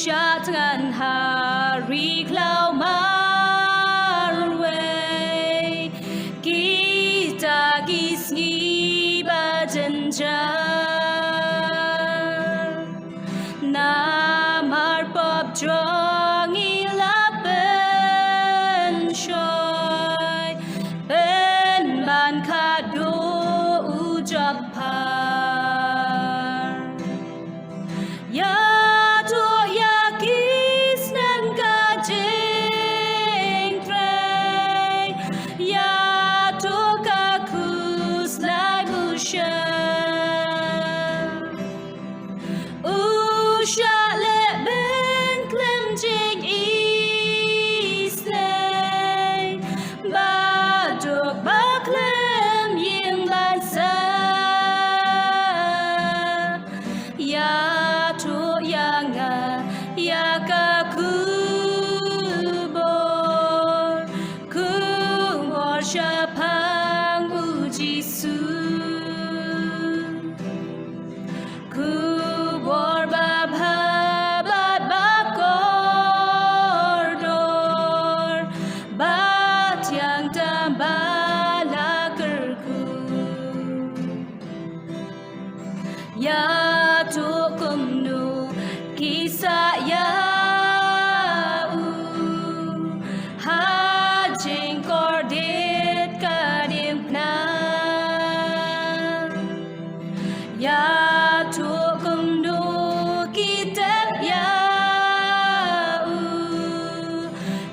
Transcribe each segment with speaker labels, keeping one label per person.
Speaker 1: Ushat ngan hari klau marway kita gisngi bajanjar na marpop jongi lapen shoy ben ban Khatduh ujapar ya Khubor Shapang Jisu Khubor babhabat bakordor bat yang tambala kerku ya tukumnu kisah ya ya tukum du kitab ya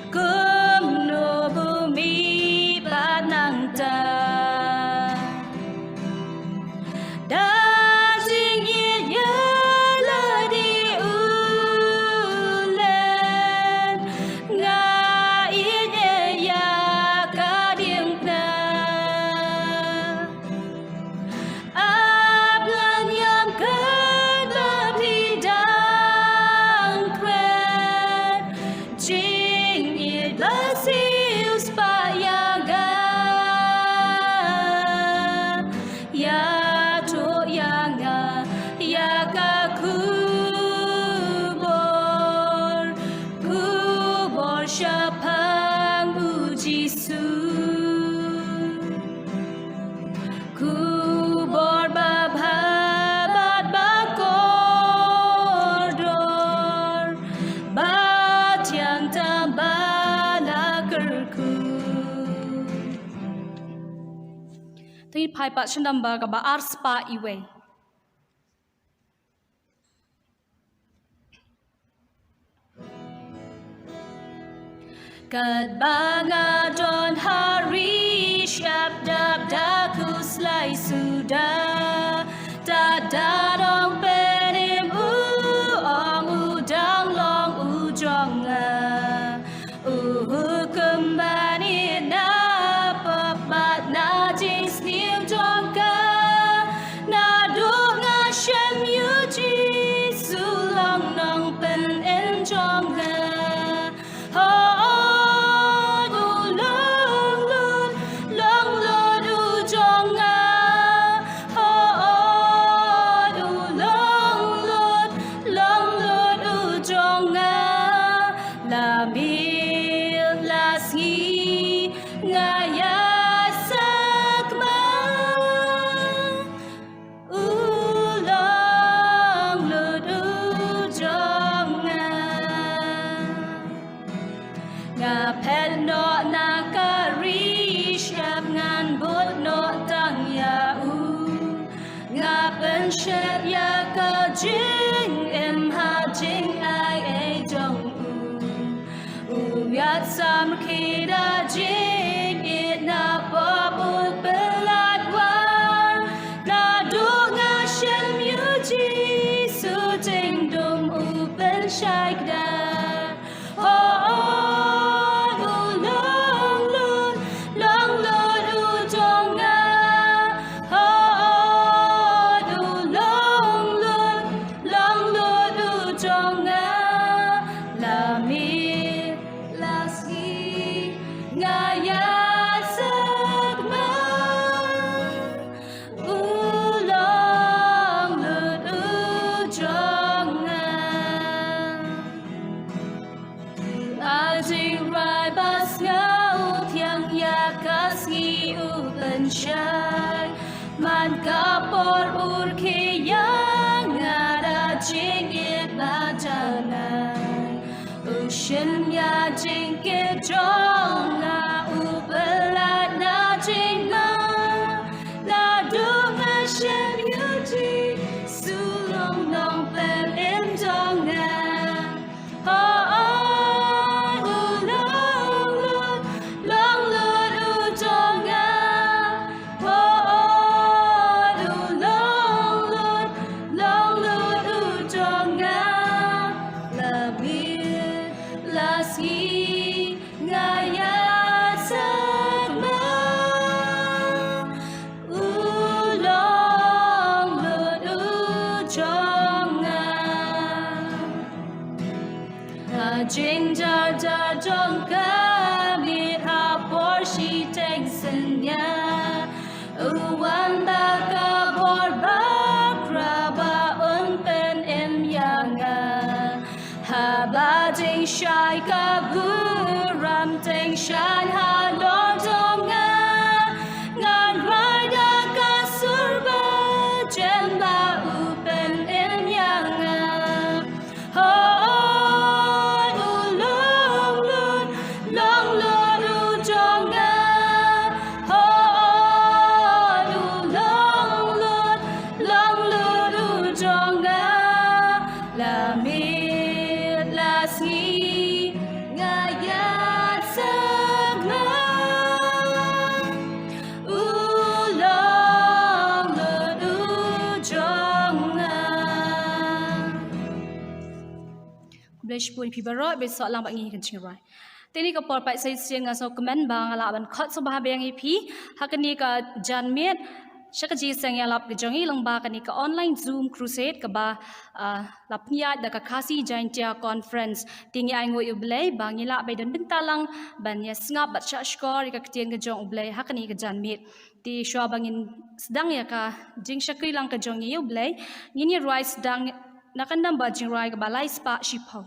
Speaker 1: kum no bumi panang ta da jing ye ya la di ulen nga ye ya ka ding na Khubor Shapang Jisu Khubor babhabat bakordor bat yang tambala kerku Tuy pai pat shandamba ka ba arspa iwe Kat banga don hari syap dap daku selai sudah tak darong penim ong udang long ujonga kembali na papat na jins niu jongka na dunga shem yuji sulong nong pen en jongga Pen no nakari syap ngan but no tang ya nga pen syap ya ka jing em ha jing ai jong yat sam kida jing it na papu pelat war na du nga shem yu Jisu jing dum pen shaik da Nga por urkiyang ngara jingit na jalan Ocean ya jingit jong na ubelat na jingma La dunga shem yuji sulong nong pen im jong na Jing jar jar jong ka mi ha por shi teng sen ya Uwan ba ka bor ba kra ba un pen em yang Ha ba jing shai ka bu ram teng shan ha lor jong Ngan rai da ka sur ba jem ba u pen em yang Pun pibarot besok lang bangi kan cingrai. Tini ka por pai sai siang ngaso komen bang ala ban khot so bah bang ipi hakani ka janmet shakaji sang ya lap jongi lang ba kani ka online zoom crusade ka ba lapnya da ka khasi jaintia conference tingi ai ngoi ublei bang ila bai dan bentalang ban ya snap bat sha score ka ktien ka jong ublei hakani ka janmet ti shwa bangin sedang ya ka jing shakri lang ka jongi ublei ngini rice dang nakandam ba jing rai ka balai spa shipho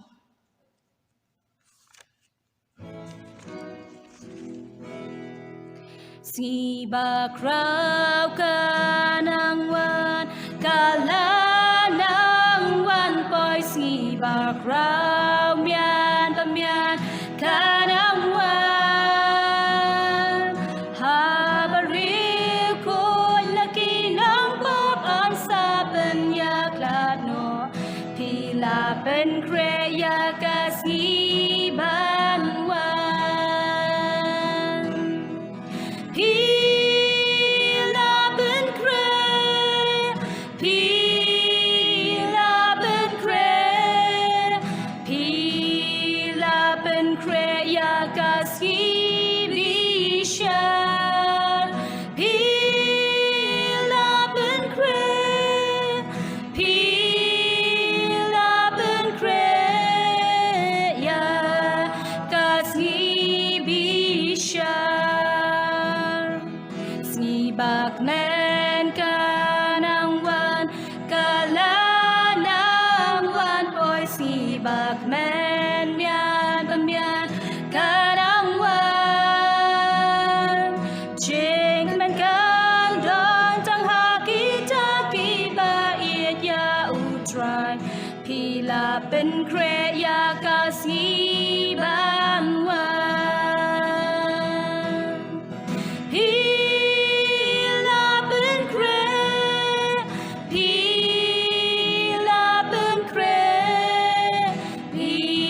Speaker 1: Siba krau kanang wan kalanang wan poi siba krau mian pamian kanang wan habari ko laki nang pop ang saben ya kladno pila pen kreya kasiban wanเป็นเครยากาสีบ้านวันพีลาเป็นเครพีลาเป็นเครพี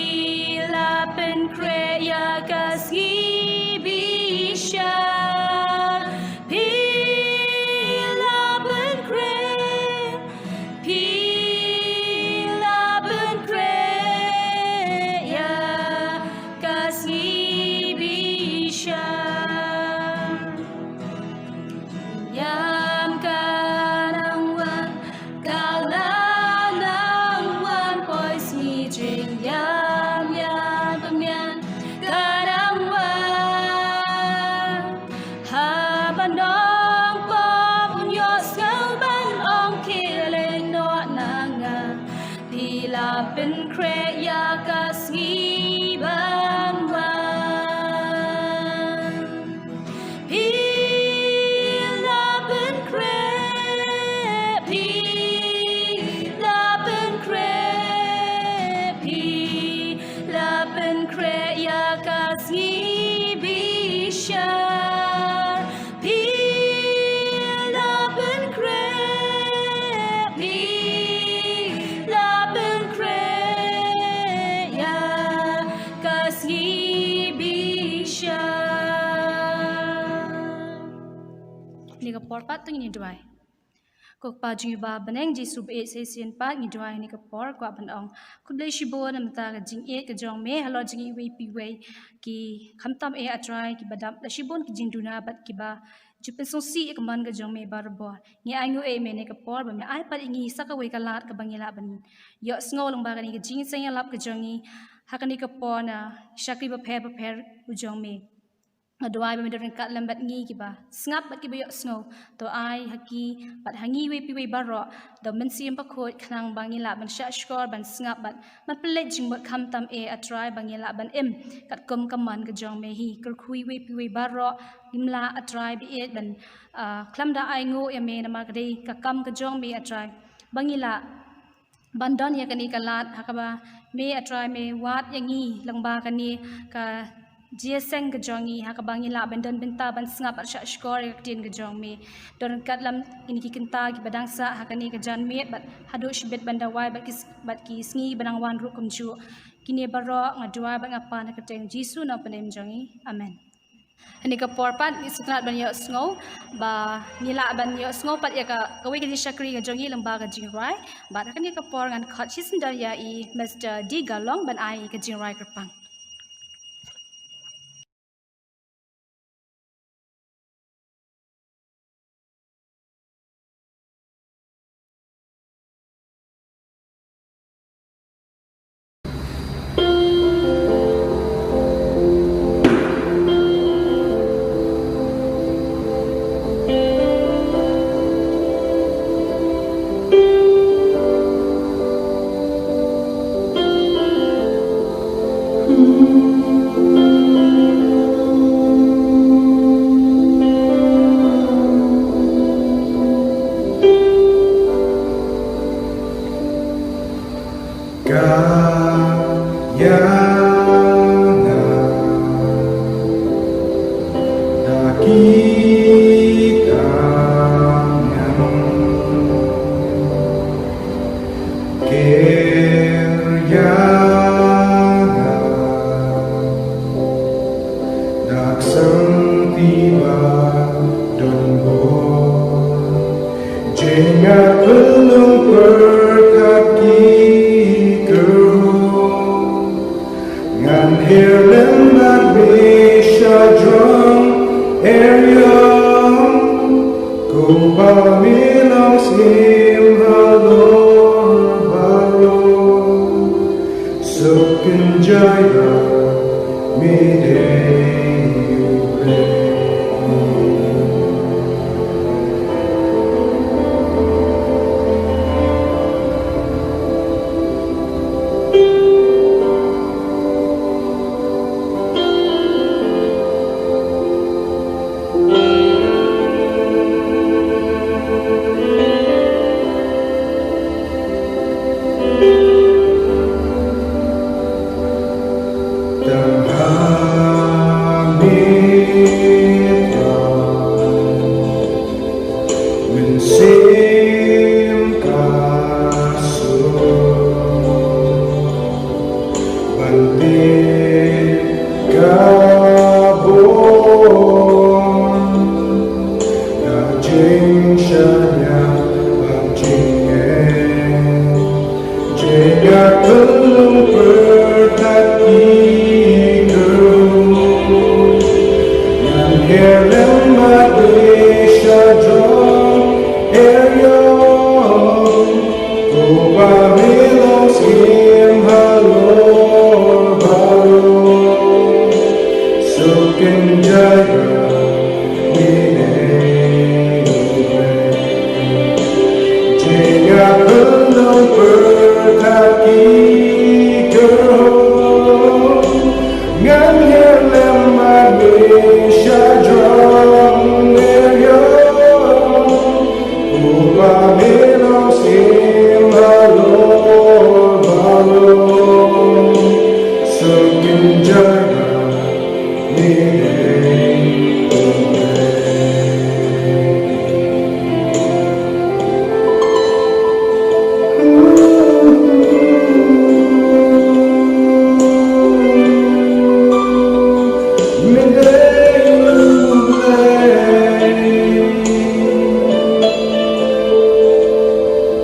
Speaker 1: ลาเป็นเครยากาสีบิชาพีลาเป็นเครพีเป็นเครยากาสีบ้านวันพีลาเป็นเคร tu ni dua kok paju ba beneng Jisu be sesien pa ni dua ni kapor kwa benong kudai shibo na mata ka jing e ka jong me halo jing we pi we ki khamtam e atrai ki badam da shibon ki jing duna bat ki ba jupen so si ka man ka jong me bar bo ngi ai ngu e me ne kapor ba me ai pa ngi saka we ka lat ka bangila ban yo sngo lang ba ka ni ka jing seng lap ka jong ni hakani kapor na shakri ba phe u jong me Aduai ba medarin kat lambat ngi ki ba snap bat ki ba yo snow to ai haki bat hangi we pi we baro do men sim pa khot khnang bangi la ban sha skor ban snap bat man plet jing bot kham tam e atrai bangi la ban em kat kom kaman ka jong me hi kar khui we pi we baro imla atrai bi et ban klam da ai ngo ya me na ma ka dei ka kam ka jong me atrai bangi la bandon ya kani kalat hakaba me atrai me wat yangi langba kani ka Jiaseng ke jongi hakabangi la bendan benta ban sngap at sha skor yak tin ke jong me don kat lam ini ki kenta ki badang sa hakani ke jan me bat hadu shibet banda wai bat ki sngi banang wan ru kum chu kini baro ngadua ba ngapa na keteng Jisu na panem jongi amen ani ka porpat isnat ban yo sngo ba nila ban yo sngo pat ya ka kawi ki shakri ke jongi lamba ka jingrai bat hakani ka por ngan khat chisin dar ya I Mr. D galong ban ai ka jingrai kerpang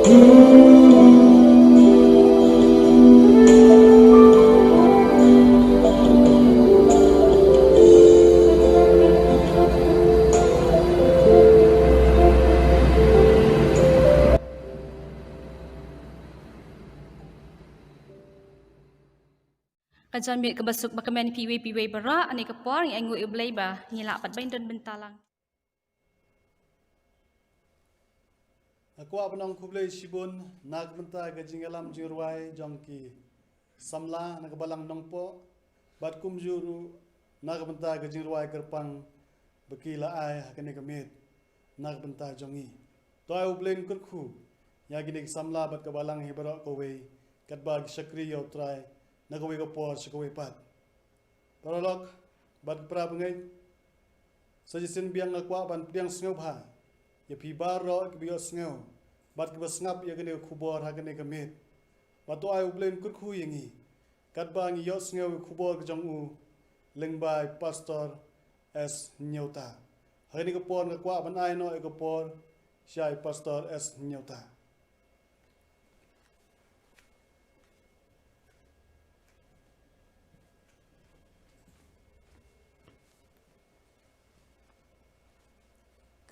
Speaker 1: Kajan mit kebasuk bakamen piwe bara ani kapor yang anggu iblay ba ngila pat bain dan bentalang.
Speaker 2: Aku abang kublai sibun nak benta gajingalam jirwai jongki samla nak balang nongpo bat kumjuru nak benta gajirwai kerpang bekila ai hakane kamit nak benta jongi. Toy ublen kurku ya gini samla bat kabalang hibara kowe katbag syakri yo try nak kowe kapor sykowe pat. Paralok bat prabangai sajisin biang aku ban biang sengau ba. Ya pi baro ke bios ngau bat ke basngap ya kene khubor ha kene kamit watu ai ublen kurku yangi kat bang yos ngau khubor ke jong u lengbai pastor s nyota ha kene ke pon ke kwa ban ai no ke por shai pastor s nyota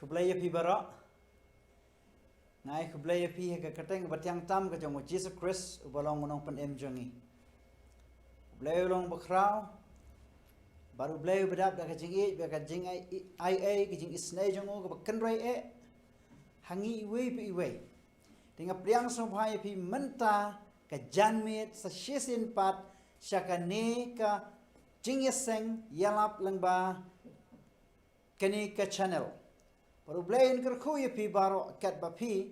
Speaker 3: Kublai pi bara ngai kublai pi ke kateng batyang tam ke jong Jisu Christ ubalong monong pen em jongi kublai long bakrau baru blai bedap da ke jingi be ka jing ai ke jing isnai jong ke bakan rai e hangi iwe pi iwe dengan priang so bhai pi menta ke janmit sa shesin pat syakane ka jingeseng yalap lengba kene ke channel baru belain kerku ya pi baro kat bapi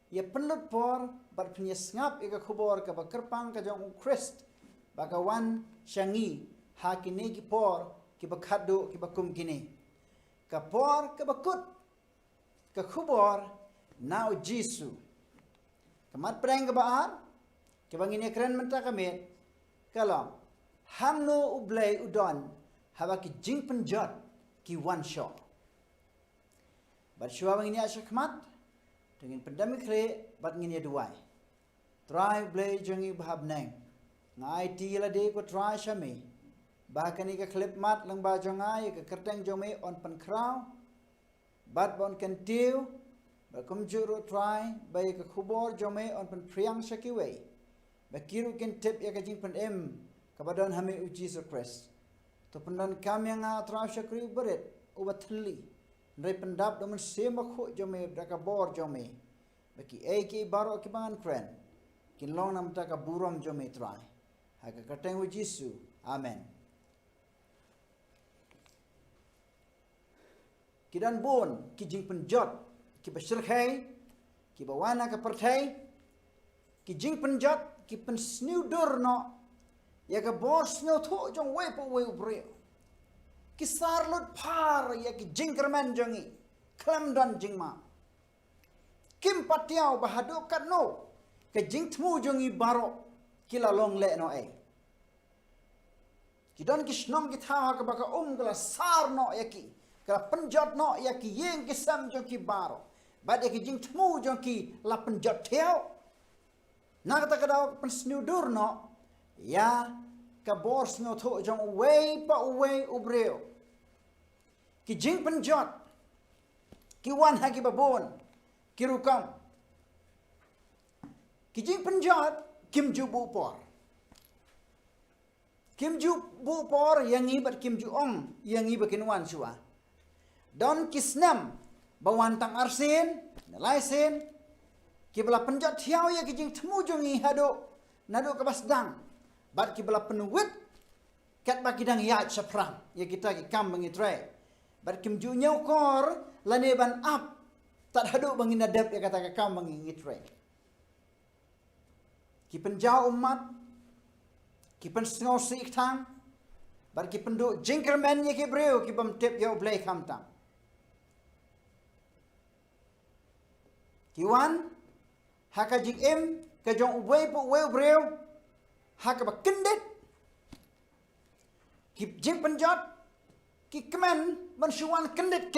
Speaker 3: ya penlut por bat punya ngap ika khubor ka bakerpang ka jong Christ bagawan syangi hakini ki por ki Khatduh ki bakum kini ka por ka bakut ka khubor nau Jisu kamat preng ka baar ki bangini keren menta kamit kalam hamno ublay udon haba ki jing penjot ki one shot Bersyuah bang ini asyakmat dengan pandemik kre bat ngini duai. Try blay jongi bahab neng. Ngai ti la de ko try shami. Bahkan ika klip mat lang ba jongai ka kerteng jome on pan kraw. Bat bon kan tiu ba kum juru try ba ka khubor jome on pan priang shakiwe. Ba kiru ken tip ya ka jing pan em ka badan hame u Jesus Christ. To pandan kam yang try shakri berit ubathli. Nrai pendap domen sema khu jome daka bor jome baki ki baro ki bangan kren kin long nam taka buram jome try haka kateng u Jisu amen kidan bon ki jing penjot ki basirkhai ki bawana ka perthai ki jing penjot ki pen sniu durno ya ka bor sniu thu jong we po we ubre Kisar lut par ya ki jingkerman jongi klam dan jingma kim patiau bahadu kat no ke jing tmu jongi baro kila long le no e ki don ki shnom ki tha ka baka kala sar no ya ki kala penjot no ya ki yeng ki sam jongi baro bad ya ki jing tmu jongi la penjot theo na kata kada pensnu dur no ya ka bors no tho jong way pa way ubreo ki jing penjot ki wan ha ki babon ki rukam ki jing penjot kim ju bu por yang i bat kim ju ong yang i bakin wan suwa don kisnam bawan tang arsen laisen ki bela penjot thiau ya ki jing temu jongi hado nado ka basdang bat ki bela penuwit kat bakidang ya saprang ya kita ki kam bangi trai bat kim ju nyau kor lane ban up tak hadu bangi nadap ya kata ka kam bangi ngitre ki penjau umat ki pen sngo sik tang bat ki pendu jinkerman ya ki breu ki bam tip ya blai kam tang ki wan haka jing em ka jong we po we breu haka ba kendet ki jing penjot ki kemen ban suan kendet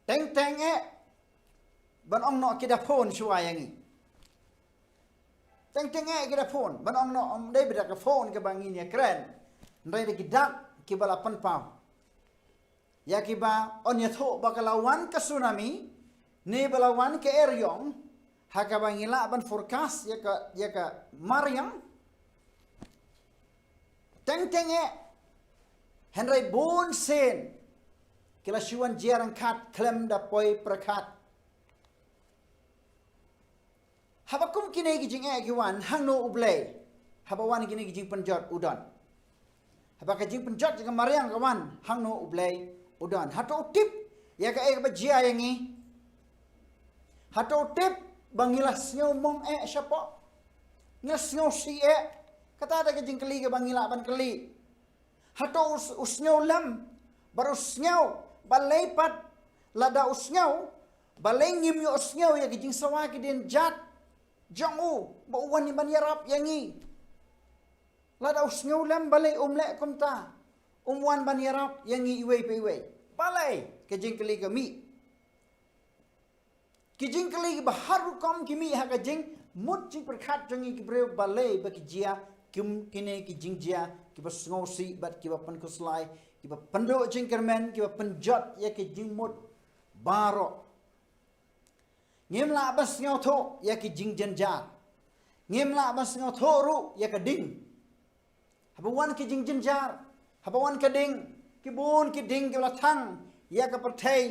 Speaker 3: teng e ban ong no ki da phone suwa yangi teng kita phone ban ong no om dei bedak phone ke bangi nya keren ndai de gidak ki bala pan pau ya ki ba on ya tho bakalawan ke tsunami ni balawan ke eryong haka bangila ban forecast ya ka mariam teng henry bon sen kila shuan jiarang khat klem da poi prakat habakum kine gi jing e gi wan hangno ublei habawan kine gi jing penjot udon habaka jing penjot jing mariang kawan hangno ublei udon hato tip ya ka e ba jia yangi hato tip bangilas ngau mong siapa ngas ngau si kata ada ke jing keli ke bangila ban keli hato usngau lam baru usngau balaipat lada usngau balai ngim yo usngau ya ke jing sawa ke den jat jongu ba uwan ni ban yarap yangi lada usngau lam balai umle kumta umwan ban yarap yangi iwei pe iwei balai ke jing keli ke mi kijing kali baharu kom kimi haka jing mut jing perkat jangi kibreu balai baki jia kim kine kijing jia kiba sngosi bat kiba pan kuslai kiba pando jing kermen kiba penjot ya kijing mut baro ngimla bas ngau tho ya kijing jenjar ngimla bas ngau tho ru ya kading habawan kijing jenjar habawan kading kibun kiding kibla thang ya ka perthai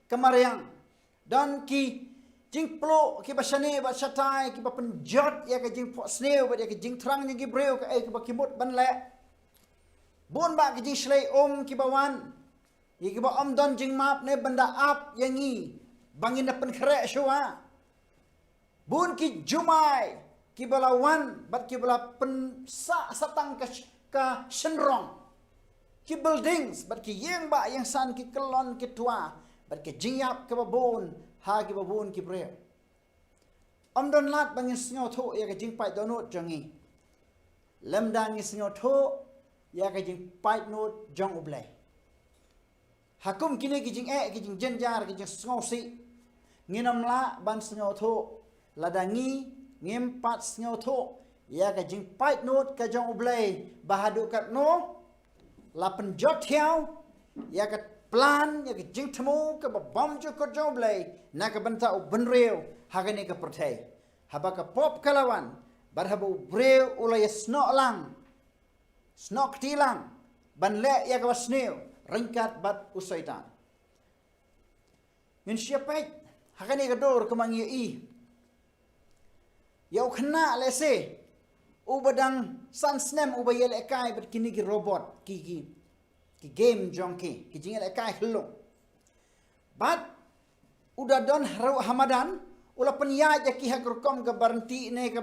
Speaker 3: kamariang dan ki jing plo ki basane ba satai ki ba penjot ya ka jing po sneu ba ya ka jing trang ni ki breu ka ki ba kimut ban le bon ba ki jing slei ki ba wan ki ba don jing map ne banda ap yangi bangin na pen kre shwa bon ki jumai ki balawan bat ki bala pen sa satang ka shenrong ki buildings bat ki yeng ba yang san ki kelon ki tua bat ki jingyap ke babon ha ki babon ki bre don lat bangin sngo tho ya ka jing pai donot jangi lemdan ni sngo tho ya ka jing pai not jong ublai hakum kine ki jing ki jing jenjar ki jing sngo si nginam la ban sngo tho ladangi ngim pat sngo tho ya ka jing pai not ka jong ublai bahadu kat no la penjot hiao ya ka plan ya ke jing temu ke bom jo ko joblei na ka banta u benreu hagane ka perthai haba ka pop kalawan bar habu breu ulai snok lang snok tilang ban le ya ka wasneu ringkat bat usaitan min siapai hagane ka dor ka mangi i yau khna le se u badang san snem u bayel ekai bat kini ki robot ki game jongki ki jingel kai hello but udah don haru hamadan ula penya ya ki hakurkom ke baranti ne ke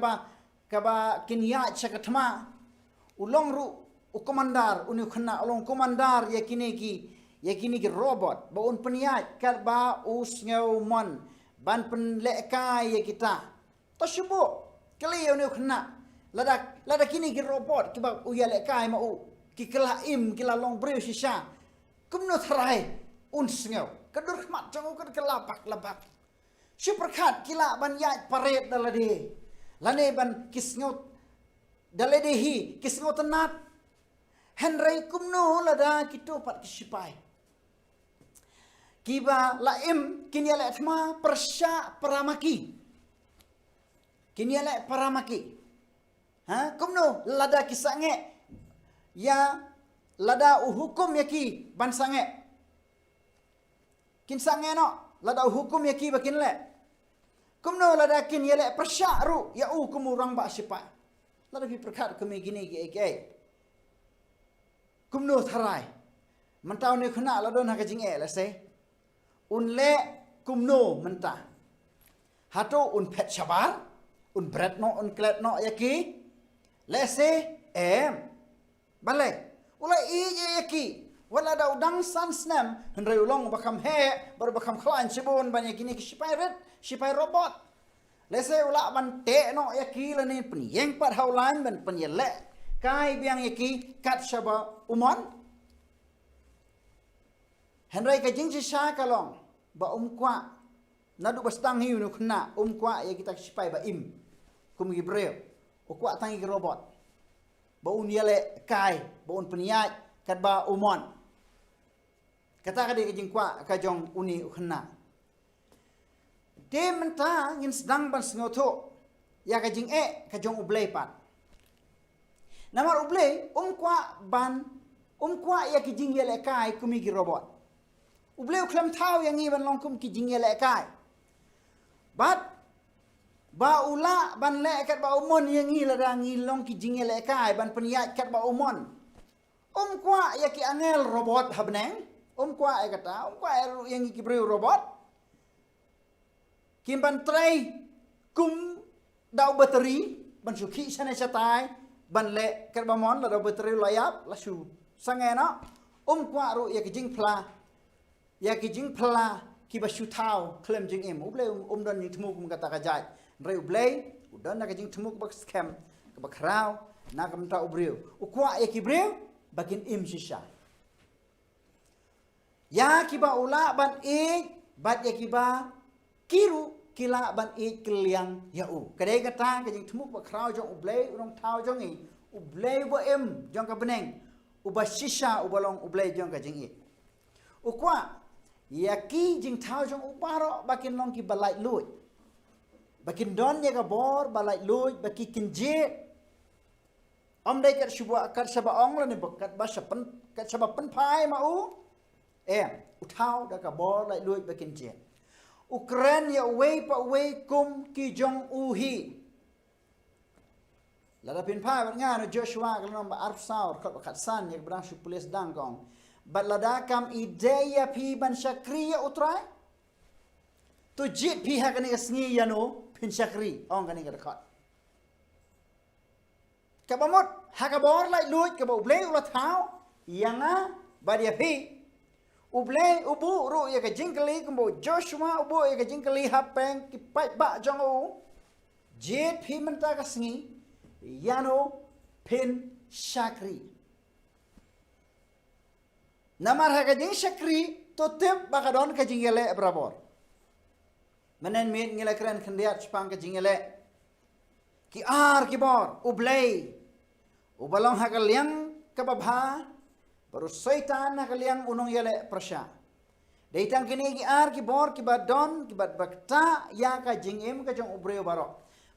Speaker 3: ba kinya chakatma ulong ru u komandar uni khna ulong komandar ya kini ki robot ba un penya kat ba usngau mon ban pen le kai ya kita to shubo kali uni khna lada kini ki robot ki ba u ya le kai ma u ki kela im kila long breu shisha kumno tharai un sngo kadur khmat jangu kan kelabak superkat kila ban ya paret dalade lane ban kisngo dalade hi kisngo tanat henry kumno lada kito pat kisipai kiba la im kinyale thma persya paramaki kinyale paramaki ha kumno lada kisange ya lada hukum yaki ban sange kin sange no lada hukum yaki bakin le kumno lada kin yele persyaru ya kumurang ba sipa lada bi perkat kami gini ge kumno tharai mentau ne khna ladon ha kajing la se un le kumno menta hato un pet shabar un bread no un klet no yaki le se balai ulai yaki wala da udang san snem hendrai ulong bakam he baru bakam klan sibon banyak kini ki sipai robot lese ula ban te no yaki la ni pen yeng pat haulan ban pen yele kai biang yaki kat shaba umon hendrai ka jing sha kalong ba kwa nadu bastang hiu no khna kwa ya kita sipai ba im kum gibreu ukwa tangi ke robot. Baun yale kai, baun peniat kat ba umon. Kata ka di jingkwa ka jong uni ukhna. De menta ngin sedang ban sengoto ya ka jing ka jong ublei pat. Namar ublei kwa ya ki jing yale kai kumi ki robot. Ublei uklam tau yang ngi ban long kum ki jing yale kai. Ba ula ban le kat ba umon yang ngi la ngi long ki jing yale kai ban peniat kat ba umon. Kwa ya ki angel robot habneng. Kwa ya kata kwa yang ngi ki breu robot. Kim ban trai kum dau bateri ban su khi sana chatai ban le kat ba mon la dau bateri layap la su sange no kwa ru ya ki jing pla ki ba su tau klem jing em uble don ni tmu kum kata ka jai re uble udon na ka jing tmu ba scam ka ba krau na kam ta ubreu ukwa ya ki breu bakin im shisha ya ki ba ula ban bat ya ki ba kiru kila ban kiliang yau kadai kata ka jing tmu ba krau jong uble urong tau jong i uble bo em jong ka beneng uba shisha ubalong uble jong ka jing ukwa yaki jing tau jong uparo bakin long ki balai lui bakin don ya ka bor balai lui baki kinje dai kat shubwa kat shaba ong la ni bakat ba shapan kat shaba pen pai ma utau da ka bor lai lui bakin je Ukraine ya wei pa wei kum ki jong uhi la pin pai ba nga no Joshua ka no ba arsaur kat san ya brang shu pulis dang kong bat lada kam ideya pi ban shakriya utrai to jit pi ha kani sngi yano pin shakri ong kani ka khat ka bamot ha ka bor lai lui ka bo ble ula thau yanga ba dia pi uble ubu ru ya ka jingkali kumbo Joshua ubu ya ka jingkali hapeng ki pai ba jong u jit pi menta ka sngi yano pin shakri namar ha ka jing shakri to tip ba ka don ka jingele brabor menen mit ngile kren khandiat spang ka jingele ki ki bor ublei ubalong ha ka liang ka babha baru syaitan ha ka liang unong yele prasha deitang kini ki bor ki badon ki bad bakta ya ka jingem ka jong ubreu baro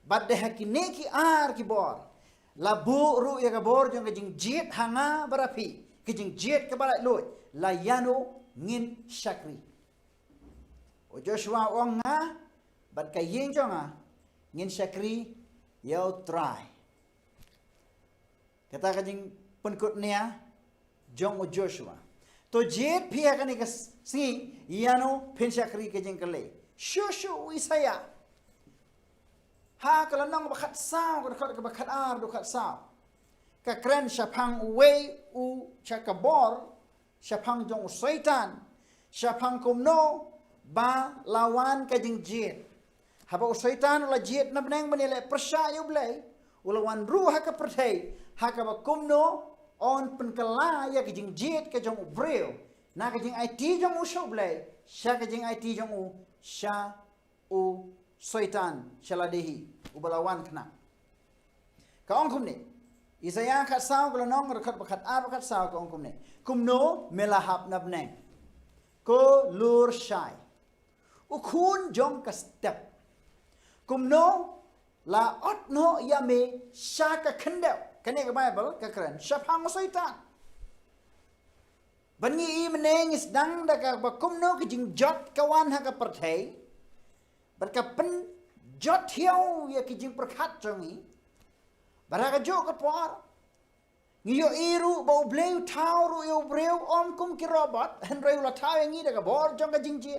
Speaker 3: bad de ha kini ki bor labu ru ya ka bor jong ka jing jit hanga barapi ki jing jit ka balai loy la yano ngin shakri o Joshua ong nga bat ka yeng jonga ngin shakri yau try kata ka jing penkut nia jong o Joshua to jit pia ka ni ka si yano pen shakri ka jing kale shushu isaya ha kala nang bakhat sao ka bakhat do khat sao ka kren shapang wei u chakabor shapang jong syaitan shapang kumno ba lawan ka jing jit haba syaitan la jit na beneng manile persya yu blai ulawan ru ha ka perthei ha ka ba kumno on penkala ya ka jing jit ka jong ubreu na ka jing it jong usho blai sha ka jing it jong u sha u syaitan shaladehi ubalawan kena ka ong kumni Isaya kat sao kalau nong rekat bakat bakat sao ko ongkum ne. Kumno melahap nabneng. Ko lur shai. Ukun jong ka step. Kumno la otno yame shaka kendau. Kani ka Bible ka keren. Shapang syaitan. Bangi meneng is dang da ka kumno ka jing jot kawan ha ka perthei. Bat ka pen jot hiau ya ki jing perkhat jongi. Baraka jo ka por. Ngiyo iru ba ubleu tau ru yo breu om kum ki robot hen reu la tau ngi daga bor jong ka jingji.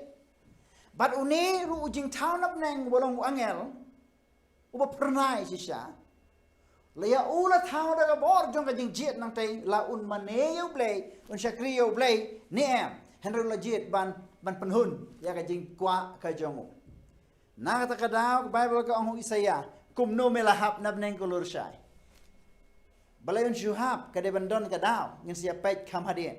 Speaker 3: Bat une ru jing tau nap neng bolong angel. Uba pernai sisa. La ya ula tau daga bor jong ka jingji nang tai la un mane yo blei un shakri yo blei ne hen reu la jit ban penhun ya ka jing kwa ka jongu. Na kata kadau Bible ka ong Isaya kumno melahap nabneng kolor syai. Balayon syuhab kade bandon kadau ngin sia pait kam hadien.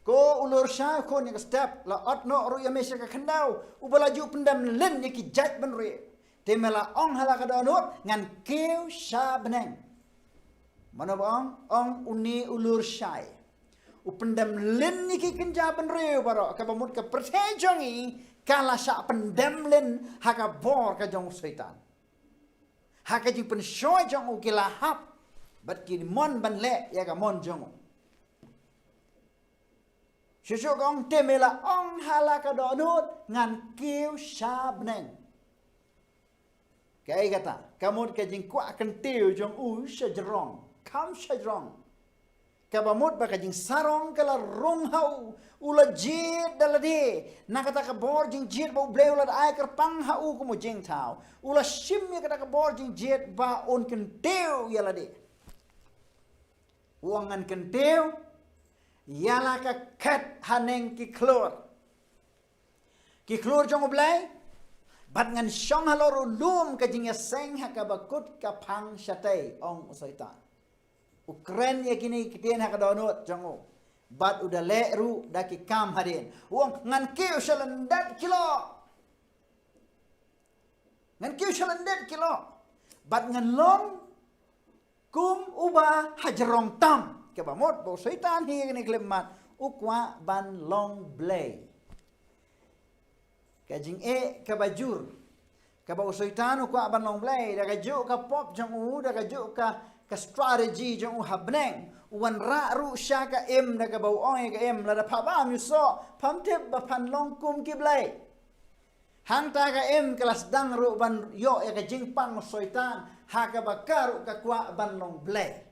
Speaker 3: Ko ulur syai ko ni step la otno ru ya mesya ka khandau ubalaju pendam len yaki jat benre. temela ong halaka donut ngan keu sha beneng. Mana ong uni ulur syai. Upendam len niki kenja benreu baro kabamut ke pertejongi kala sya pendam len haka bor ka jong setan. Haka jing pen shoy jong u kila hap bat ki mon ban le ya ka mon jong. Syusuk ong temela ong halaka donut ngan keu sha beneng. Kaya kata, kamu kajing kuat kentil jong sejerong, kam sejerong. Kabamut bakajing sarong kala rong hau, ula jid dalade. Nakata kabor jing jid bau bleu ula ai kerpang hau kumu jing tau. Ula shimnya kata kabor jing jid ba on kentil yalade. Uangan kentil, yala ka kat haneng ki klur. Ki klur jong blai. Bat ngan syong halor ulum kajing seng hakabakut kapang syatay ong usaitan. Ukren ya kini kitien hakadonut jango. Bat udah leru daki kam hadin. Uang ngan kiu shalandat kilo. Ngan kiu shalandat kilo. Bat ngan long kum uba hajarong tam. Kabamot bo usaitan hi kini klemat ukwa ban long blay. Kajing kabajur kabau soitan ko aban long blay da kaju ka pop jong da kaju ka strategy jong habneng wan ra ru sha ka da kabau oi ka la da phaba mi so pamte ba pan long kum ki blay hang ta ka kelas dang ru ban yo ka jing pang soitan ha ka bakaru ka kwa ban long blay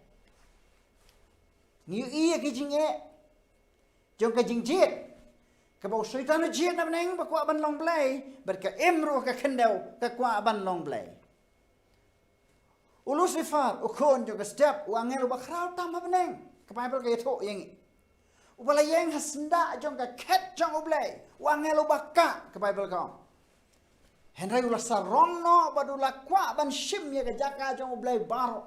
Speaker 3: ni ki jing jong ka jing jit kabau syaitan jin na neng bakwa ban long blay berka emro ka kendau ka kwa ban long blay ulusifar ukon jo ka step wangel bakrau tam neng ka bible ka yeto yang ubala yang hasnda jong ka ket jong blay wangel bakka ka bible ka henry ulas sarong no badula kwa ban shim ya ka jaka jong blay baro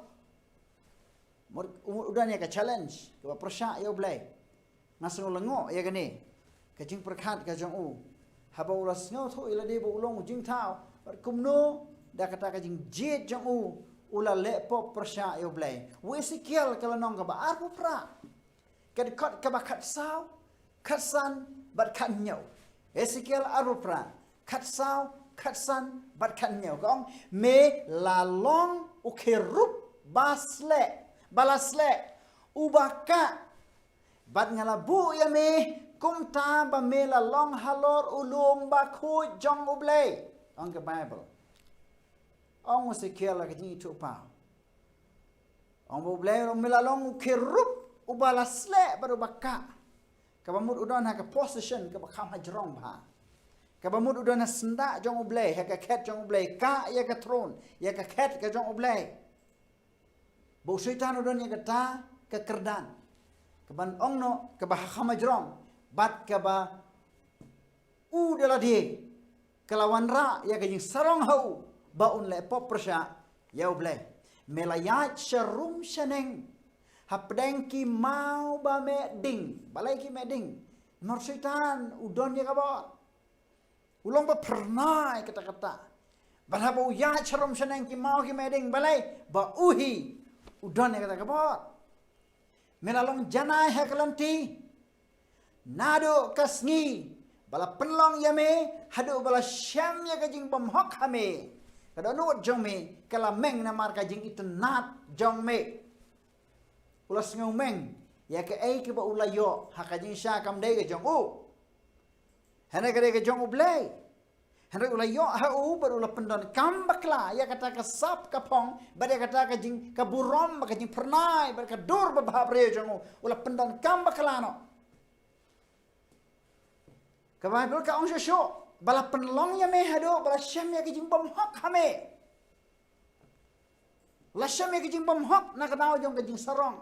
Speaker 3: udanya ka challenge ka prosya ya blay nasung lengo ya gani kajing perkat kajong haba ulas ngau thu ila de bo ulong jing thao kumno da kata kajing jet jong ula le pop persya yo blay wesikiel kala nong ka ba arpu pra kad kat ka ba khat sao khat san bat khat nyau ezekiel arpu pra khat sao khat san bat khat nyau kong me la long u kherup basle balasle ubaka bat ngala bu ya me kum ta ba mela long halor ulum ba khu jong ublay on the bible ong Ezekiel la kini tu pa ong ublay ro mela long kerup ubala sle baru bakka kabamut udon ha ka position ka bakam hajrong ba kabamut udon ha senda jong ublay ha ka ket jong ublay ka ya ka throne ya ka ket ka jong ublay bo syaitan udon ya ka ta ka kerdan kaban ong no ka ba hamajrong bat kaba udala di kelawan ra ya kajing sarong hau baun le pop persya ya blay melayat sharum shaneng hapdeng ki mau ba me ding balai ki me ding nor syaitan udon ya kaba ulong ba pernai kata-kata balhabo ya sharum shaneng ki mau ki me ding balai ba uhi udon ya kata kaba melalong janai hakalanti nado kasngi bala penlong yame hadu bala syam ya kajing bomhok hame kada nuot jong me kala meng na mar kajing itnat jong me ulas ngau meng ya ke ai ke ba ulayo hakajing sya kam dei ke jong hana kade ke jong blay hana ulayo ha baru la pendon kam bakla ya kata ka sap kapong bade kata kajing kaburom kajing pernai ber ka dur ba babre jong ula pendon kam bakla no Kababel ka ong syo bala penlong ya me hado bala syam ya kijing bom hok hame la syam ya kijing bom hok na kadao jong kijing sarong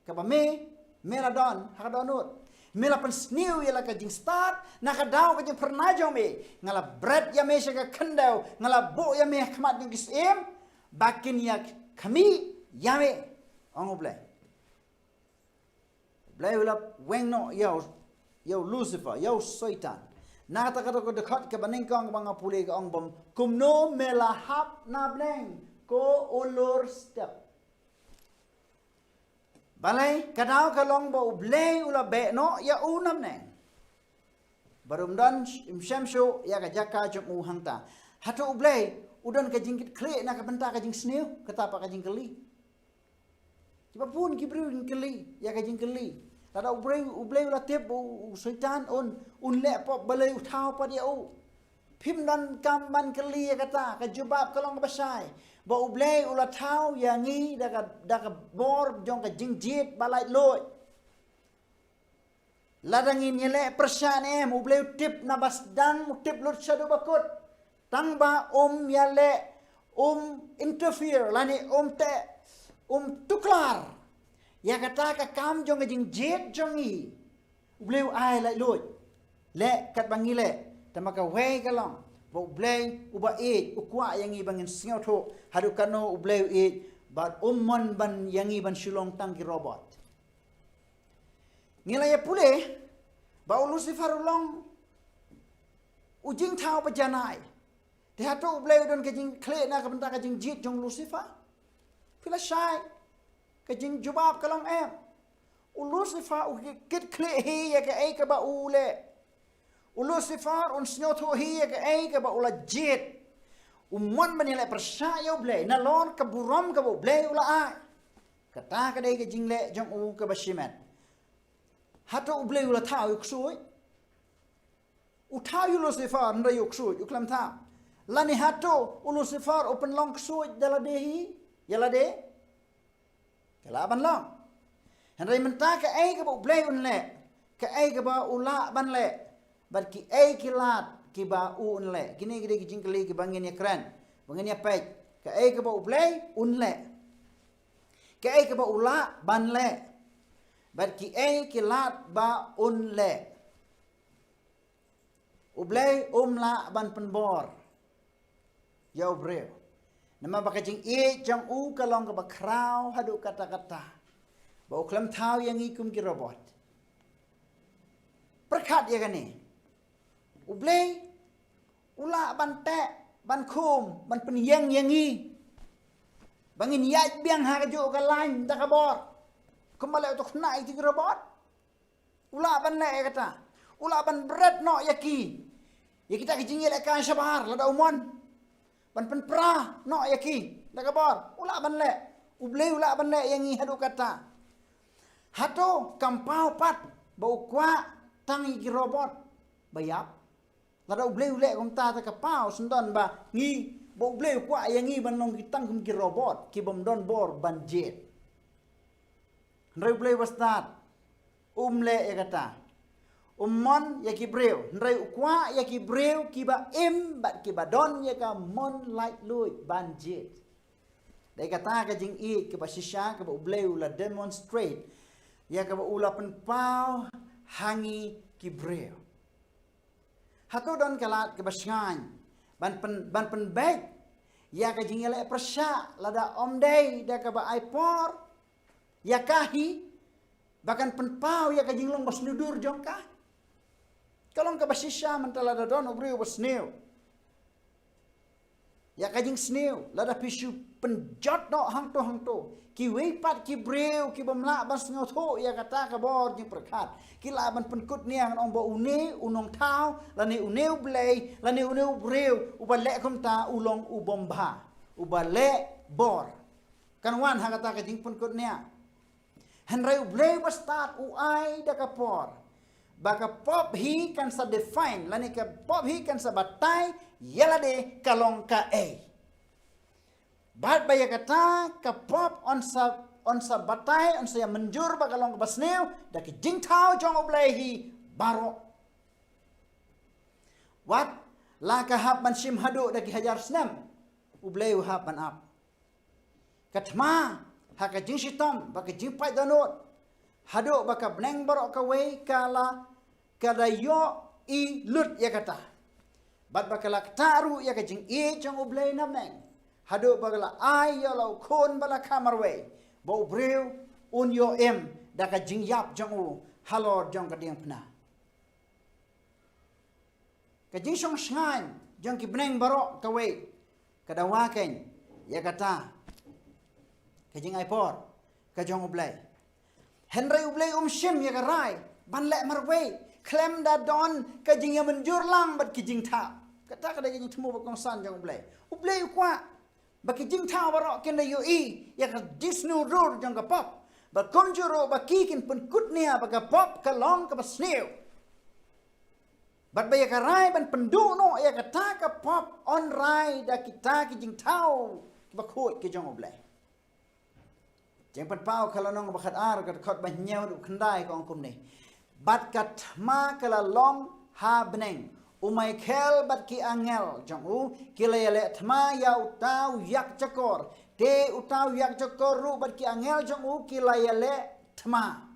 Speaker 3: kabame meradon hakadonut mela pen sniu ya la kijing start na kadao kijing pernah jong me ngala bread ya me sya kendau ngala bo ya me khmat ning kisem bakin ya kami ya me ong blay blay ula weng no ya Yo Lucifer, yo Satan. Na ta ka ko dekat ke baning kong bang apule ke ong bom kumno melahap na bneng ko ulur step. Balai kadau kalong ba ublei ula be no ya unam neng. Barum dan imsyamshu ya ka jaka jum hang ta. Hatu ublei udan ka jingkit kle na ka benta ka jing sneu kata pa ka jing keli. Coba pun kibru jing keli ya ka jing keli. Tada ublei ula tep u syaitan un le pop balai uthau pa dia u. Phim dan kam ban keli ya kata ka jubab kalong ka basai. Ba ublei ula thau ya ngi da ka bor jong ka jing jit balai loi. Ladangin nyele persan ublei tip na basdang tip lut shadu bakut. Tang ba yale interfere lani te tuklar. Ya kata ka kam jong jing jet jongi. Ubleu ai lai lut. Le kat bangi le. Tamaka wei kalong. Ba ublei uba ukwa yangi bangin singau tho. Hadu kano ubleu bat mon ban yangi ban shulong tang ki robot. Ngilaya pule ba Lucifer ulong ujing thau pa janai. Te hatu ubleu don ka jing kle na ka benta ka jing jit jong Lucifer. Pila shai ka jing jubab kalong Lucifer kit kle hi ya ka ka ba ule. Lucifer snyoto hi ya ka ba ula jit. Umon ban le persaya ublei na lon ka burom ka ublei ula ai. Kata ka dei ka jing le jong ka bashimet. Hatu ublei ula thau yuksui. Uthau Lucifer nda yuksui yuklam thau. Lani hatu Lucifer open long ksui dala dehi yala de. Kala ban long. Henry menta ka ka ba ublei unle. Ka ka ba ula ban le. Bat ki kilat ki ba unle. Kini gede ki jingkeli ki bangin ya kran. Bangin ya pek. Ka ba ublei unle. Ka ba ula ban le. Bat ki kilat ba unle. Ublei la ban penbor. Ya ubreu. Nama baka jing jang kalong ka ba kraw hadu kata-kata. Ba uklam thau yang ikum ki robot. Perkat ya gani. Ublei ula ban te ban kum ban penyang yangi. Bangin yat biang ha ka jo ka lain ta ka bor. Kembali untuk naik di robot. Ula ban le kata. Ula ban berat no yaki. Ya kita kijingil akan sabar lada umon. Ban pra no yaki. Da kabar. Ula ban le. Ublei ula ban le yang hadu kata. Hato kampau pat bau kwa tangi ki robot bayap. Lada ublei ule kom ta ta kapau sendon ba ngi bau ublei kwa yang ban nong kitang kum ki robot ki bom don bor ban jet. Ndrai ublei wastat. Le ya kata. Mon ya ki breu. Ndrai ukwa ya ki breu ki ba bat ki ba don ya ka mon light lui ban jet. Dai kata ka jing ki ba shisha ka ba ublei ula demonstrate. Ya ka ba ula penpau hangi ki breu. Hatu don kalat ke ba sngan. Ban pen beg. Ya ka jing ele persya lada omdei da ka ba aipor. Ya kahi bahkan penpau ya kajing long basnudur jongkah. Kalau ka basisya mentala da don ubreu basneu. Ya kajing sneu lada pisu penjot no hang to. Ki weipat ki breu ki bamla bas ngotho ya kata ka bor jing perkat. Ki laban penkut niang ong ba une unong thau lani uneu blei lani uneu breu ubale kom ta ulong ubomba. Ubale bor. Kan wan ha kata kajing penkut niang. Henry ublei bastat uai da kapor. Baka pop hi kan sa define. Lani ka pop hi kan sa batay. Yala de kalong ka Bat baya kata ka pop on sa batay. On sa menjur ba kalong ka basneu. Da ki jing tau jong ublei hi baro. Wat la ka hap ban sim hadu da ki hajar snem. Ublei hap ban ap. Katma. Haka jing sitom baka jing pai danot hado baka bneng barok ka wei kala kada yo lut ya kata bat baka lak taru ya ka jing jong ublei nameng hado baka la ai ya lau kon bala kamar wei bo breu un yo daka jing yap jong halor jong ka ding pna Kajing song sngan jong ki beneng barok kawe kadawaken ya kata kajing aipor kajong ublay Henry ublay shim ya karai ban le marwe klem da don kajing ya menjur lang bat kijing ta kata kada jing temu bakong san jong ublay kwa ba kijing ta barok ken yu I ya ka disnu rur jong ka pop ba konjuro ba kikin pun kutnia ba ka pop ka long ka basneu But by karai ban pendu no ya kata ka pop on rai da kita ki jing tau ba khot ki jong oblai. Jeng pan pau kala nong ba khat ar ka khot ba nyau du khandai kong kum ni. Bat kat ma kala long ha beneng. Umai khel bat ki angel jong u kilele thma ya utau yak chakor. Te utau yak chakor ru bat ki angel jong u kilele thma.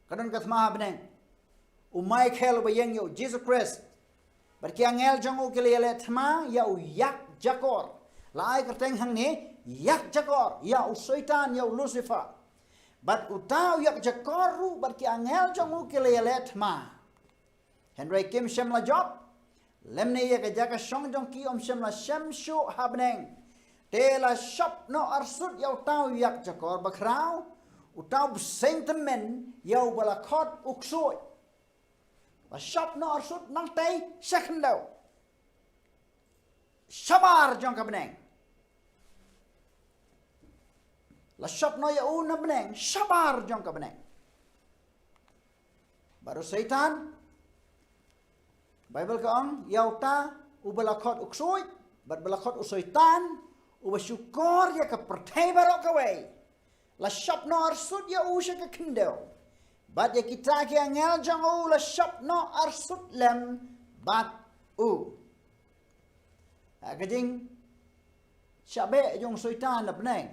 Speaker 3: Kadon ka thma ha beneng. Umay khel bayang yo Jesus Christ barki angel jong u kelele thma ya u yak jakor lai kerteng hang ni yak jakor ya u syaitan ya u Lucifer bat utau yak jakor ru barki angel jong u kelele thma Henry Kim shem la job lemne ya ka jaka shong jong ki shem la shem shu habneng te la shop no arsut ya utau yak jakor bakrau utau sentiment ya u balakot uksoi Và shop nó ở suốt nắng tay second đầu Shabar trong cái beneng Là shop nó ya na beneng Shabar trong cái beneng Baru Satan Bible ka ang yaw ta ubalakot uksoy Bat balakot usoytan Ubasyukor ya ka pertay barok kaway La shop nó ở suốt ya siya ka kindel Bat ya kita ki angel jang u la shop no arsut lem bat u. Kajing syabe jong syaitan na peneng.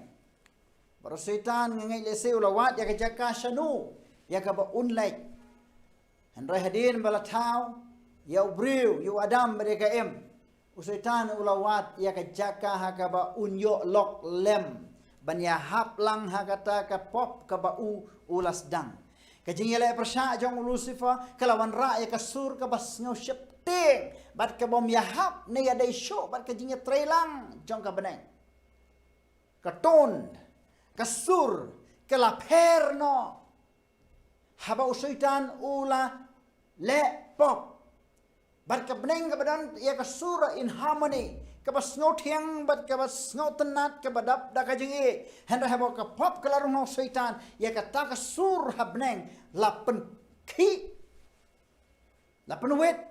Speaker 3: Baru syaitan ngai le seu lawat ya ka jaka shanu ya ka ba unlek. Handrai hadin bala tau ya ubriu yu adam bade ka em. U syaitan ulawat ya ka jaka ha ka ba unyo lok lem. Ban ya hap lang ha kata ka pop ka ba u ulas dang. Kajing yele persya jong Lucifer kalawan ra ya kasur ka bas ngau syepting bat ka bom yahap ne ya dai show bat kajing ya trelang jong ka beneng ka ton kasur kala perno haba usyaitan ula le pop bat ka beneng ka badan ya kasur in harmony ka bas ngau thiang bat ka bas ngau tenat ka badap da kajing e henda haba ka pop kala rung syaitan ya ka ta kasur habneng lapen ki lapen wet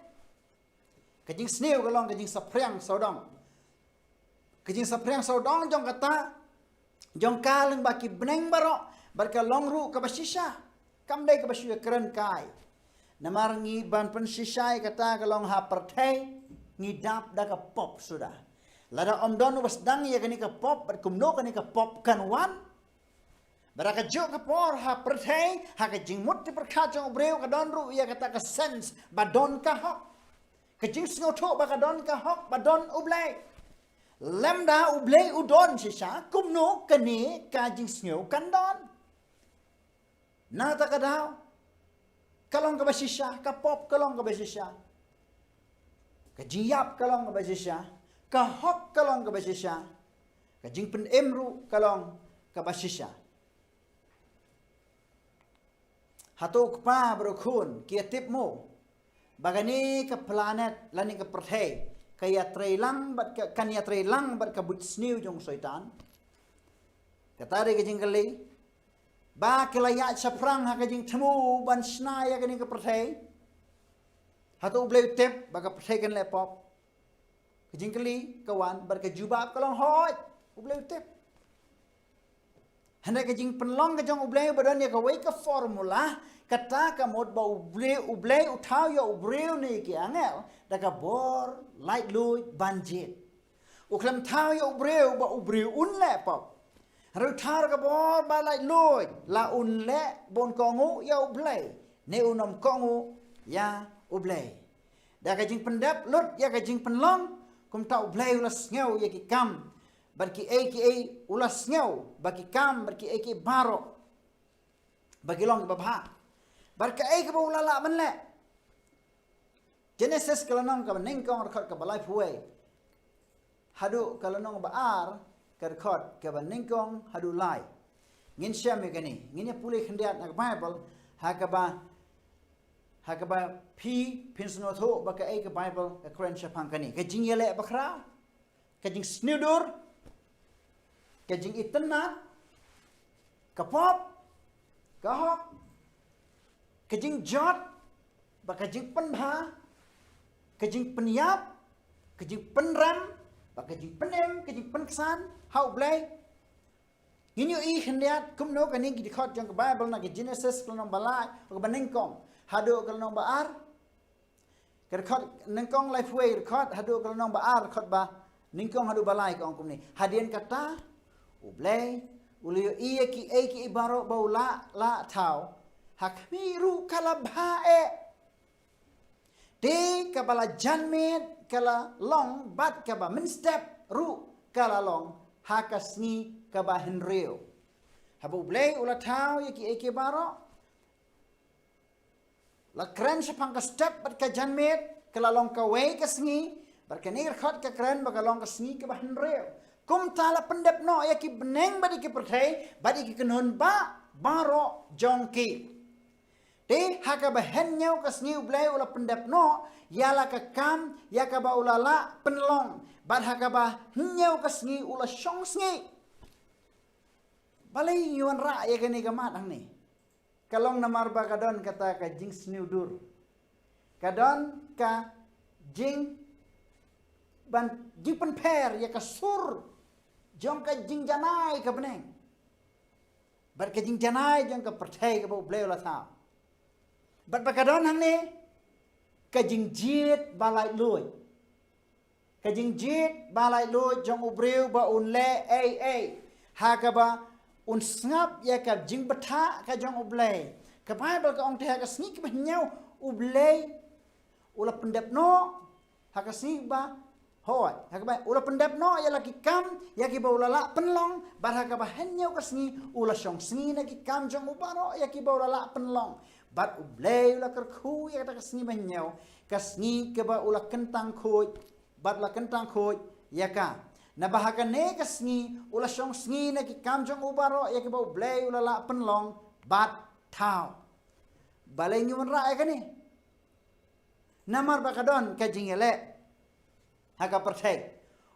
Speaker 3: kajing sneu kalong kajing sapriang saudang jong kata jong kaleng baki beneng barok barka longru ka basisha kamdai ka basisha keren kai namarngi ban pen sisai kata kalong ha perthai ngidap da ka pop sudah lada omdon was dang ya kani ka pop bat kumno kani ka pop kan wan baraka jo ka por ha perthai ha ka jingmut ti perkha jong breu ka don ru ya kata ka sense badon ka hok ka jing sngo tho ba ka don ka hok badon ublai lemda ublai udon sisa kumno kani ka jing sngo kan don na ta ka daw kalong ka basisha ka pop kalong ka basisha ka jiyap kalong ka basisha ka hok kalong ka basisha ka jing pen emru kalong ka basisha hatuk pa berukun kia tip mo bagani ke planet lani ke perthai kaya trailang bat ka kanya trailang bat ka but sniu jong syaitan kata de ke jingkali ba kelaya saprang ha ka jing themu ban sna ya kani ke perthai hatu bleu tip ba ka perthai kan laptop ke jingkali kawan bat ka jubab kalong hoj bleu tip Hendak kajing penlong kajong ublay badan ya kawai ke formula kata ka mod ba ublay utau ya ubreu ni ki angel da ka bor light lui banjit uklam tau ya ubreu ba ubreu un le pop ru tar ka bor ba light lui la un le bon kongu ya ublay ne unom kongu ya ublay da kajing pendap lut ya kajing penlong kum ta ublay ulas ngeu ya ki kam Barki aka ulas ngau bagi kam barki aka baro bagi long babha barka aka ba ulala manle Genesis kalau nong ka nengkong record ka balai puai. Hadu kalau nong ba ar ka record ka nengkong hadu lai. Ngin syam ya gani. Ngin ya pulih kendiat nak Bible hakaba pi pinsno tho ba ka ai ka Bible ka Quran syapang kani. Ka jing yele bakra. Ka jing snudur. Ka jing itna. Ka pop. Ka hop. Ka jing jot. Ba ka jing penha. Kejing peniap, kejing penram, kejing penem, kejing penkesan, hau blay. Ginyu I hendiat kumno kani di khot jang ke Bible na ke Genesis kalau balai, ke banengkong, hadu kalau baar. Ke khot nengkong life way khot hadu kalau baar khot ba nengkong hadu balai kong kumni. Hadian kata ublay, uliyo I ki ibaro bau la tau. Hakmiru kalabhae. Di kabala janmet kala long bat kaba min step ru kala long hakasni kaba henreo. Habu blay ula tau yaki eke baro. La kren sepang ka step bat ka janmet kala long ka way kasngi bat ka nir khot ka kren ba ka long kasngi kaba henreo. Kum tala pendep no yaki beneng badi ki perthai badi ki kenon ba baro jongki. Di hakaba henyau kasngi ublay ula pendap no yala ka kam yakaba ulala penlong bad hakaba henyau kasngi ula syong sngi balai yuan ra ya kani kamat hang ni kalong namar ba kadon kata ka jing sniudur kadon ka jing ban jing penper ya ka sur jong ka jing janai ka beneng bad ka jing janai jong ka perthai ka ublay ula tha Bat bakadon hang ni kajing jit balai lui. Kajing jit balai lui jong ubriu ba un le ai. Hakaba un snap ya ka jing betha ka jong ublay. Ka Bible ka ong te ka snik ba nyau ublay ula pendep no haka snik ba hoi. Hakaba ula pendep no ya laki kam ya ki ba ula la penlong bar hakaba henyau ka sni ula syong sni na ki kam jong ubaro ya ki ba ula la penlong. Bat ublay ula kerku ya kata kasni menyau kasni keba ula kentang khoj bat la kentang khoj ya ka na bahaka ne kasni ula syong sni na ki kam jong ubaro ya keba ublay ula la penlong bat tau balai nyuman ra ya kani namar bakadon kajing ele haka perthai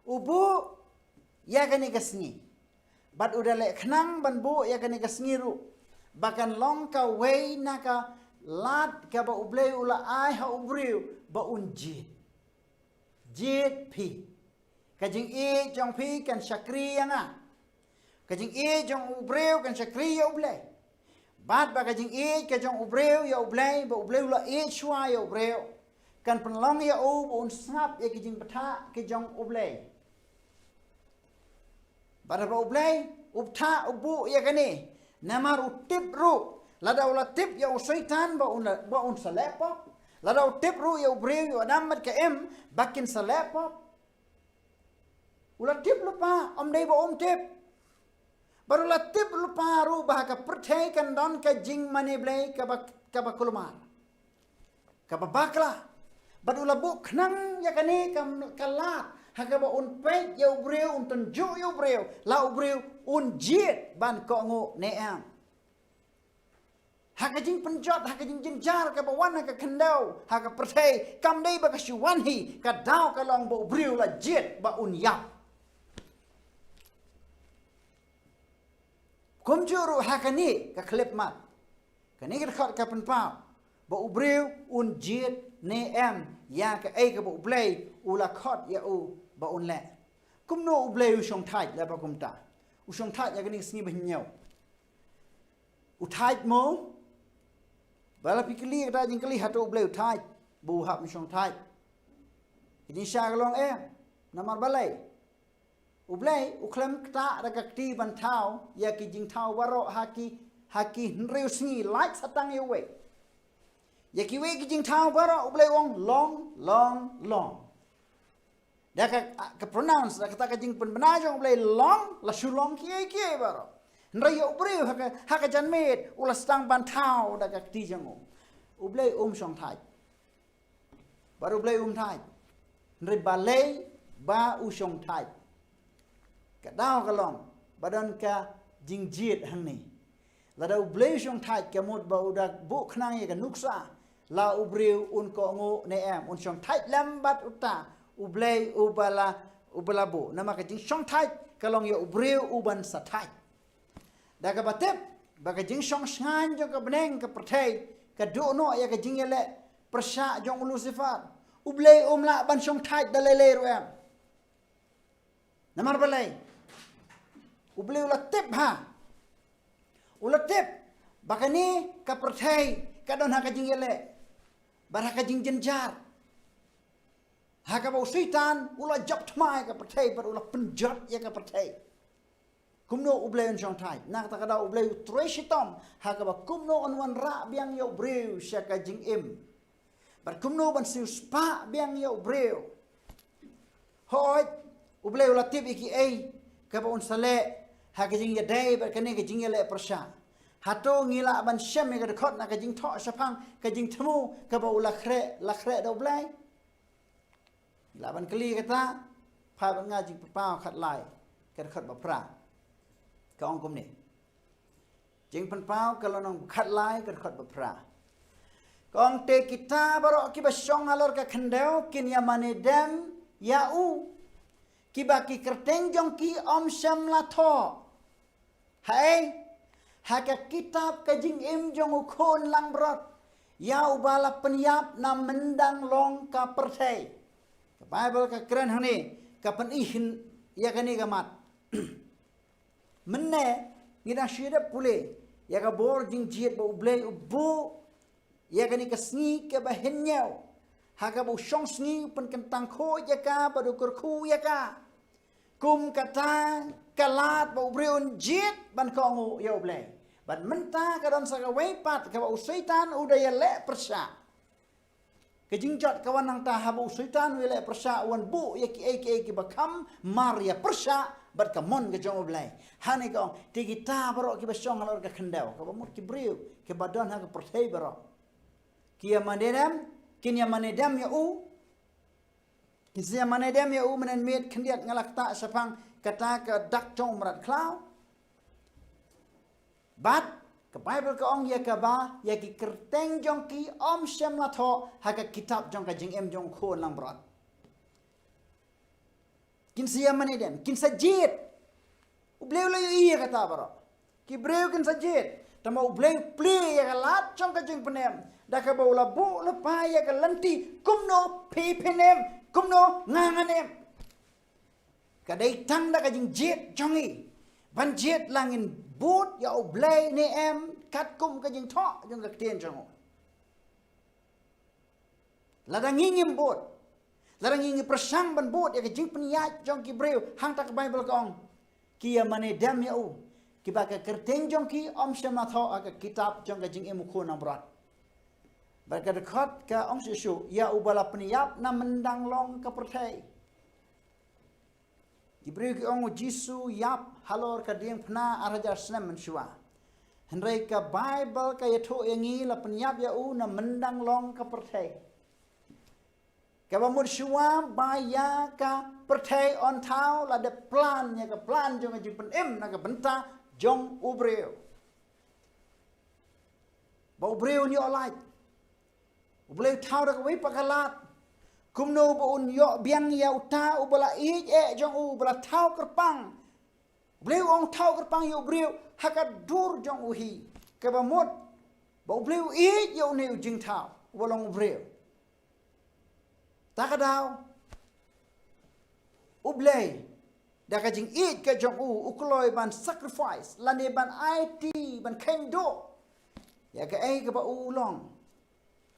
Speaker 3: ubu ya kani kasni bat udah le khnang ban bu ya kani kasni ru Bahkan long ka way naka lat ka ba ublay ula ai ha ubriu ba unjit. Jit pi. Kajing I jong pi kan syakri yana. Kajing I jong ubriu kan syakri ya ublay. Bat ba kajing I ka jong ubriu ya ublay ba ublay ula I shwa ya ubriu. Kan penlong ya u ba un snap ya kajing betha ka jong ublay. Ba ublay ubtha ubu ya kani. Namar utip ru lada ula tip ya usaitan ba un salepo lada utip ru ya ubriu ya namat ka bakin salepo ula tip lupa om dai ba tip baru la tip lupa ru bah ka perthai kan don ka jing mani blai ka ba kulmar ka ba bakla baru la bu khnang ya kani kam kalat hakaba un pek ya ubriu un tunju ya ubriu la ubriu un jit ban ko ngo ne am haka jing penjot haka jing jinjar ka bawan haka kendau haka perthai kam dei ba ka shuwan hi ka dau ka long bo ubriu la jit ba un yap kum juru haka ni ka klip mat ka ni ka khot ka pen pau ba ubriu un jit ne am ya ka ai ka bo ublay ula khot ya u ba un le kum no ublay u shong thai la ba kum ta u shong thai ya ka ni sni ba nyau u thai mo bala pikli ka jing kali hatu ublay u thai bu hap mi shong thai ini sha ka long namar balai ublay u klem ta da ka ti ban thau ya ki jing thau waro haki nriu sni like satang ye we ya ki we ki jing thau waro ublay ong long da ka pronounce da kata ka jing pen benajong ublay long la shulong ki baro nriu ubriu haka janmet ula stang ban thau da ka ti jango ublay shong thai baru blei thai nri balei ba usong thai kadau kalong badan ka jingjit hang ni lada blei usong thai kamut ba udak bu khnang ye ka nuksa la ubriu un ko ngo ne em un song thai lambat uta ublei ubala bu nama ka jing song thai kalong ye ubriu uban sa thai da ka batep ba ka jing song shan jo ka beneng ka perthai ka du no ya ka jing ele persha jong lucifer ublei umla ban song thai dalele ru em namar balai ublei ulatip ha ulatip bakani ka perthai ka don ha ka jing ele bar ha ka jing jenjar ha ka bau syaitan ula jap thmai ka perthai bar ula penjat ya ka perthai kumno ublei on song thai nak ta kada ublei treshitom ha ka ba kumno on wan ra biang yo breu sha ka jing im bar kumno ban siu spa biang yo breu hoi ublei ulatip iki ei ka ba on sale ha ka jing ya dai bar ka ne ka jing ya le persha hato ngila ban shem ka khot na ka jing tho sapang ka jing thmu ka ba ula khre do blai la ban kli kata pha ban nga jing pa khat lai ka khot ba pra ka ong kum ni jing pan pau ka lo nong khat lai ka khot ba pra kong te kita baro ki ba song alor ka khandeu kin ya mane dem ya u ki ba ki kerteng jong ki om sham la tho hai haka kitab ka jing im jong khon lang brot ya ubala penyap na mendang long ka perthai ka bible ka kren hani ka pen ihin ya kani ka mat menne ngida shida pule ya ka bor jing jiet ba ublei ubu ya kani ka sngi ka ba henyau haka bu shong sngi pen kentang kho ya ka ba du kur khu ya ka kum kata kalat ba ubreun jiet ban ko ngu ya ublei ban menta ka don sa ka wei pat ka ba syaitan udaya le persha ke jingjot kawan nang ta habu syaitan we le persha wan bu ya ki bakam maria persha bat ka mon ke jong oblai hani ko ti kita baro ki basong alor ka khandau ka ba mut ki briu ke badon ha ka perthai baro ki ya manedam kin ya manedam ya u kisia manedam ya u menen met khandiat ngalak ta sapang kata ka dak jong marat klau bat ke bible ka ong ya ka ba ya ki kerteng jong ki om shem la tho ha ka kitab jong ka jing em jong khon lang brat kin sia manedem kin sajit ubleu la iya kata baro ki breu kin sajit tama ubleu pli ya ka lat jong ka jing penem da ka bau la bu la pa ya ka lanti kumno pi penem kumno nganganem ka dai tang da ka jing jit jongi ban jit langin bút ya oblei ni em kat kum ka jing tho jong ka tien jong la da ngingim bút la da ngingi prasang ban bút ya ka jing peniat jong ki breu hang ta ka bible ka ong ki ya mane dam ya u ki ba ka kerteng jong ki om shama tho ka kitab jong ka jing em khu na brat ba ka khot ka ong Jisu ya ubala peniap na mendang long ka perthai Ibreu ki ong Jisu yap halor ka ding phna araja snem menshua henrei ka bible ka yatho yangi la penyap ya u na mendang long ka perthai ka ba mur shua ba ya ka perthai on thau la de plan ya ka plan jong ji pen em na ka benta jong ubreu ba ubreu ni olai ubreu thau da ka wi pakalat kumno ba un yo biang ya uta ubala i jong u bala thau kerpang bleu ong thau kerpang yo breu haka dur jong u hi ka ba mot ba bleu i yo ne jing thau walong breu ta ka daw ublei da ka jing i ka jong u ukloi ban sacrifice la ne ban it ban kendo ya ka ai ka ba u long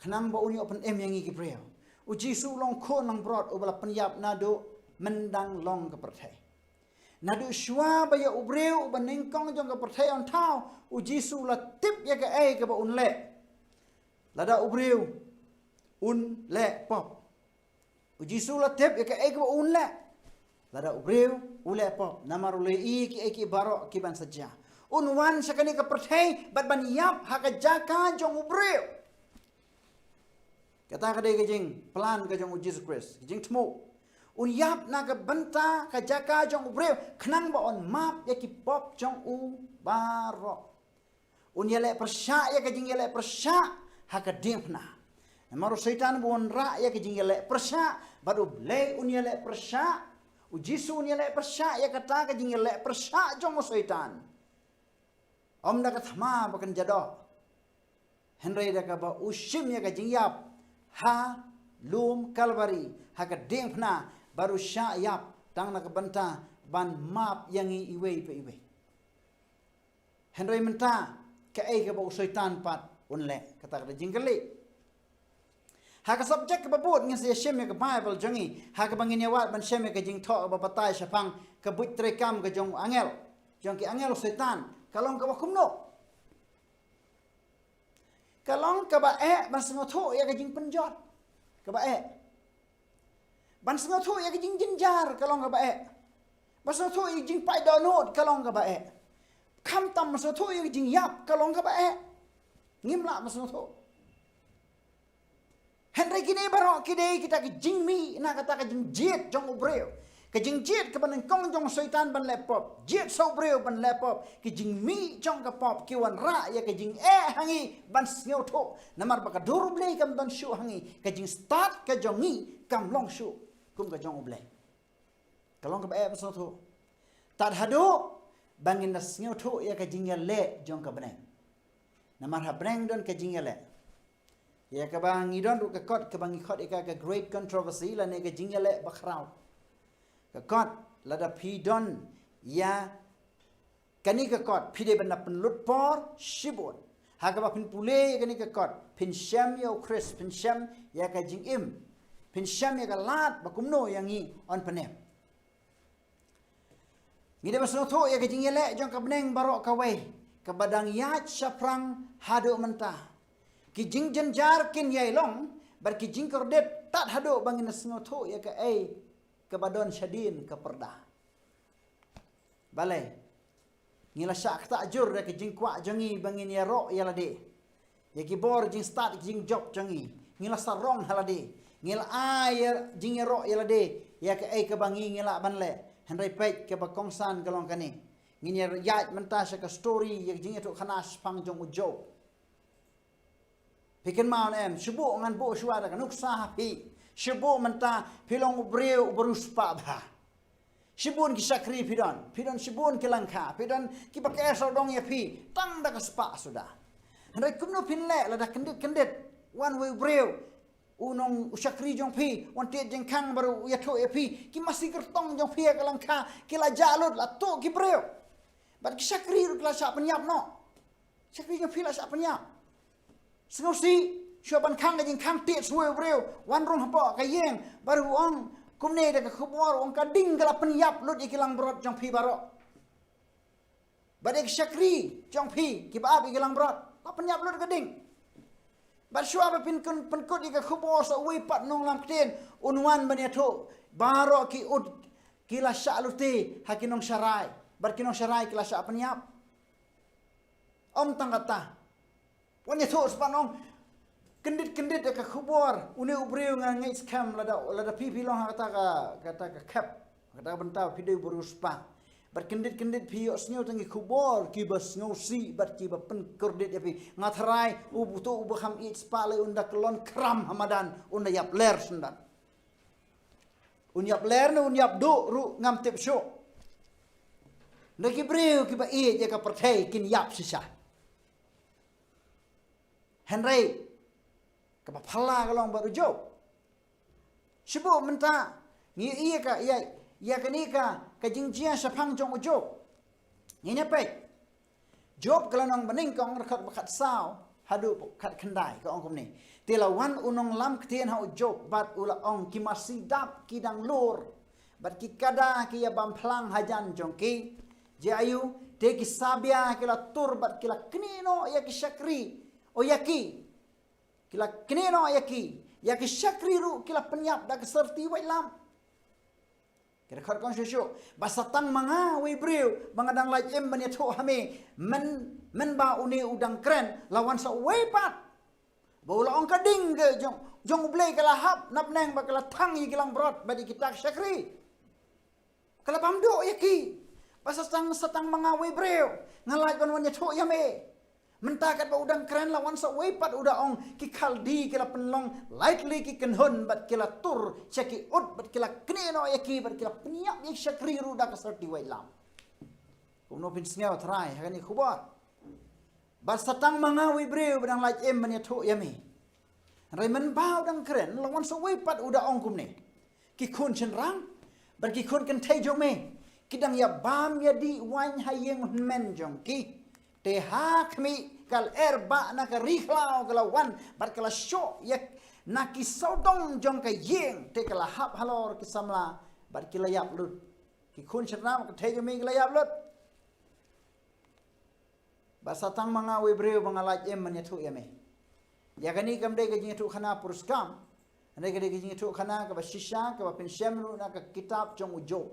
Speaker 3: khnam ba un yo pen em yang i ki breu Jisu long khon lang brot ubala penyap nado mendang long ka perthai nado shwa ba ya ubreu baneng kong jong ka perthai on thau Jisu la tip ya ka ai ka ba un le la da ubreu un le pop Jisu la tip ya ka ai ka ba un le la da ubreu u le pop namar le i ki baro ki ban saja un wan sakani ka perthai bat ban yap ha ka jaka jong ubreu Kata kadai kejing pelan ke jong Jesus Christ. Kejing temu. Yap na ke benta ke jaka jong ubreu kenang ba on map ya ki pop jong u baro. Yale persya ya kejing yale persya ha ke dingna. Maru setan bon ra ya kejing yale persya baru blei yale persya. Jisu yale persya ya kata kejing yale persya jong setan. Om da kathma bakan jado. Henry da ka ba ushim ya kejing yap ha lum kalvari ha ke dingna. Baru syayap tang nak benta ban map yang iwe pe iwe. Henry menta ke ke bau syaitan pat unle kata kata jingkeli. Ha ka subject ke babut ngi se shem ke Bible jongi ha ka bangin yawat ban shem ke jing tho ba batai sapang ke but trekam ke jong angel. Jong ki angel syaitan kalong ke bakumno. Kalong ke ba ban sengoto ya ke jing penjot. Ke ba ban sengat tu ya jing jinjar kalong ka bae. Ban sengat tu ya jing pai download kalong ka bae. Kam tam sengat tu ya jing yap kalong ka bae. Ngimla ban sengat tu. Henry kini barok kidei kita ke jing mi na kata ke jing jet jong ubreu. Ke jing jet ke ban kong jong syaitan ban laptop. Jet so ubreu ban laptop. Ke jing mi jong ka pop kiwan ra ya ke jing hangi ban sengat tu. Namar baka dur blei kam don shu hangi. Ke jing start ke jong ni kam long shu. Kum ka jong ublay. Kalong ka bae pasal tu. Tad hadu bangin na snyo tu ya ka jingya le jong ka beneng. Namar ha beneng don ka jingya le. Ya ka bangi don ru ka kot ka bangi kot ka great controversy la ne ka jingya le bakrau. Ka kot la da pi don ya kani ka kot pi de ban na penlut por shibon. Ha ka ba pin pule kani ka kot pin sham yo Chris pin sham ya ka jing im. Pinsyam ya kalat bakumno yang ni on penem. Ngide basno tho ya kejing yele jong kabneng barok kawai ke badang yat saprang hado mentah. Ki jing jenjar kin yai long bar ki jing kordet tat hado bangin sno tho ya ke ke badon syadin ke perda. Balai. Ngila syak tak jur ke jing kwa jongi bangin ya ro ya lade. Ya ki bor jing start jing job jongi. Ngila sarong halade. Ngila air jingero yalade ya ke bangi ngila banle henry pek ke bakongsan kalong kani ngini yat mentas ke story ya jingeto khanas pang jong ujo pikin maun em shubu ngan bo shwara kanuk sahapi shubu menta pilong ubreu beruspa ba shibun ki sakri pidon shibun ki langka pidon ki pakai sodong ya pi tang da kaspa sudah henry kumno pinle la da kendit one way breu unong usakri jong pi wanti jeng kang baru ya to pi ki masih kertong jong pi ka langka ki la jalut la to ki breu bat ki sakri ru kla sa penyap no sakri jong pi la sa penyap sengosi shuaban kang jeng kang ti suwe breu wan rong hapo ka yeng baru ong kumne de ka khubor ong ka ding kala penyap lut ikilang brot jong pi baro badek sakri jong pi ki ba abi ikilang brot la penyap lut ka ding. Barsua pin penkut ika khubor sa ui pat nong lam kten unwan bania to baro ki ud kila sya luti hakinong syarai bar kinong syarai kila sya penyap om tangata wanya to spanong kendit ka khubor une ubreu ngai scam lada pipi long kata ka kap kata bentau pideu beruspa bar kendit pio snyo tangi khubor ki bas ngosi bar ki ba pen kordit yapi ngathrai ubutu ubaham its pale unda kelon kram hamadan unda yap ler sundan unyap ler no unyap do ru ngam tip sho ndaki breu ki ba e je ka perthai kin yap sisa henry ka ba phala kalong baru jo shibu menta ngi iya ka ya kanika kajingjia sapang jong ujo ngine pe job kalanong bening kong rekat bakat sao hadu kat kendai ka ong komni tilawan unong lam ktien ha ujo bat ula ong ki masidap ki dang lur bat ki kada ki ya bam plang hajan jong ki jayu te ki sabia ki la tur bat ki la knino ya ki syakri o yaki ki la knino ya ki syakri ru ki la penyap da keserti wai lam kira khat kong shushu basatang manga we breu bangadang lai em bania tho hame men ba uni udang kren lawan sa we pat Bola ong kading ke jong ublay kala hap nap neng ba kala thang i kilang brot badi kita syakri. Kala pamdo yaki. Pasal satang mga Hebreo ngalaj wan nya tho yame. Mentakat ba udang keren lawan sa wepat uda ong ki kaldi kila penlong lightly ki kenhun bat kila tur cheki ut bat kila kneno yaki bat kila peniap yak syakri ruda ka serti wailam. Kumno pin sngaw try hakani khubor. Bat satang mga Hebreo badang laj em nya tho yame. Rai men bau dang keren lawan sa wepat uda ong kumne. Ki kun chen rang bat ki kun kan tej jong me. Kidang ya bam ya di wan hayeng men jong ki. Te ha kami kal erba na ka riklau kala wan bat kala sho yak na ki sodong jong ka yeng te kala hap halor ki samla bat kila yap lut ki kun chernam ka thege mi kila yap lut basatang mga Hebreo mga laj em man yathu yame ya kani kam de ka jing thu khana puruskam ane ka de ka jing thu khana ka ba shisha ka ba pinshem lu na ka kitab jong ujo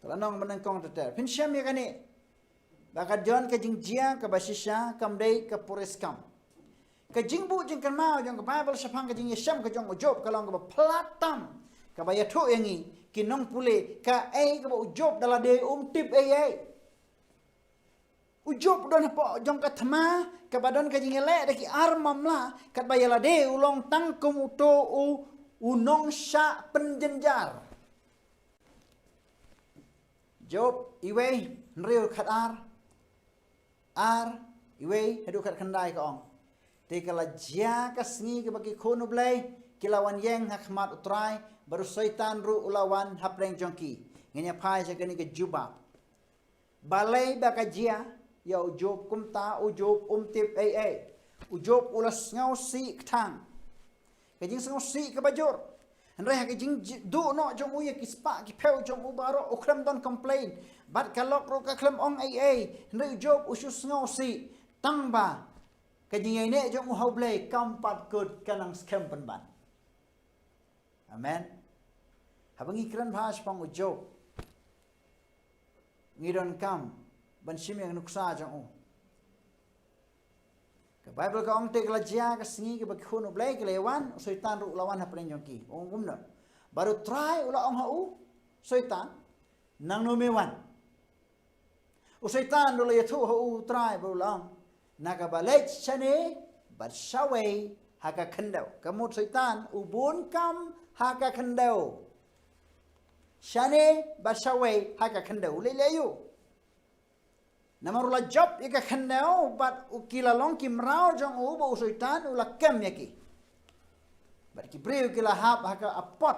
Speaker 3: talanong manang kong teter pinshem ya kani Baka John ka jing jia ka basisya kamday ka puriskam. Ka jing bu jing kan mau jong ka Bible sapang ka jing yesham ka jong ujob ka long ka platam ka ba yatho yangi kinong pule ka ai ka ba ujob dala de tip ai. Ujob don po jong ka thama ka ba don ka jing ele de ki armam la ka ba yala de ulong tangkum uto unong sya penjenjar. Job iwe nriu khatar iwe hedu kat khandai ka ong te kala jia ka sngi ke bagi khono blai kilawan yeng hakmat utrai baru syaitan ru ulawan hapreng jongki ngenya phai sa kani ke juba balai ba ka jia ya ujob kumta ujob tip ai ujob ulas ngau si thang ke jing ngau si ke bajur Andai ke jing du no jong uye ki spa ki peu jong ubaro ukram don complain bat kalok ro ka klam ong ai ndai job usus ngau si tangba ke jing ne jong u haublei kampat kut kanang scam ban amen habangi kran bhas pang ujob ngidon kam ban simeng nuksa jong u ke Bible ka ong te kala jia ka singi ke bak khunu blai ke lewan syaitan ru lawan ha pren jongki ong gumna baru try ula ong hau syaitan nang no mewan syaitan do le thu hau try baru lang naga balech chane bat shawai haka khandau kamut syaitan ubun kam haka khandau shane bat shawai haka khandau le leyu Namarula job ika khandau bat ukila long ki mrao jong u bo syaitan ula kem yaki. Bat ki breu kila hap haka apot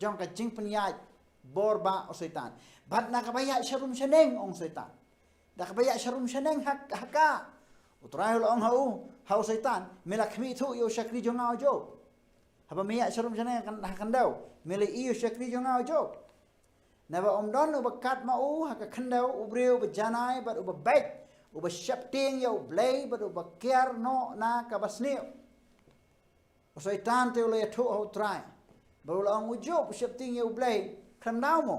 Speaker 3: jong ka jing peniai borba o syaitan. Bat na kabaya sharum shaneng ong syaitan. Da kabaya sharum shaneng haka. Utrai ula ong hau syaitan mela khmi thu yo shakri jong au jo. Haba meya sharum shaneng kan khandau mela iyo shakri jong au jo. Naba omdon uba kat mau haka khandau ubreu uba janai bat uba baik uba shapting ya ublay bat uba kiar no na kabasniu. Syaitan te ula yathu ho try. Barula ang ujob shapting ya ublay khandau mo.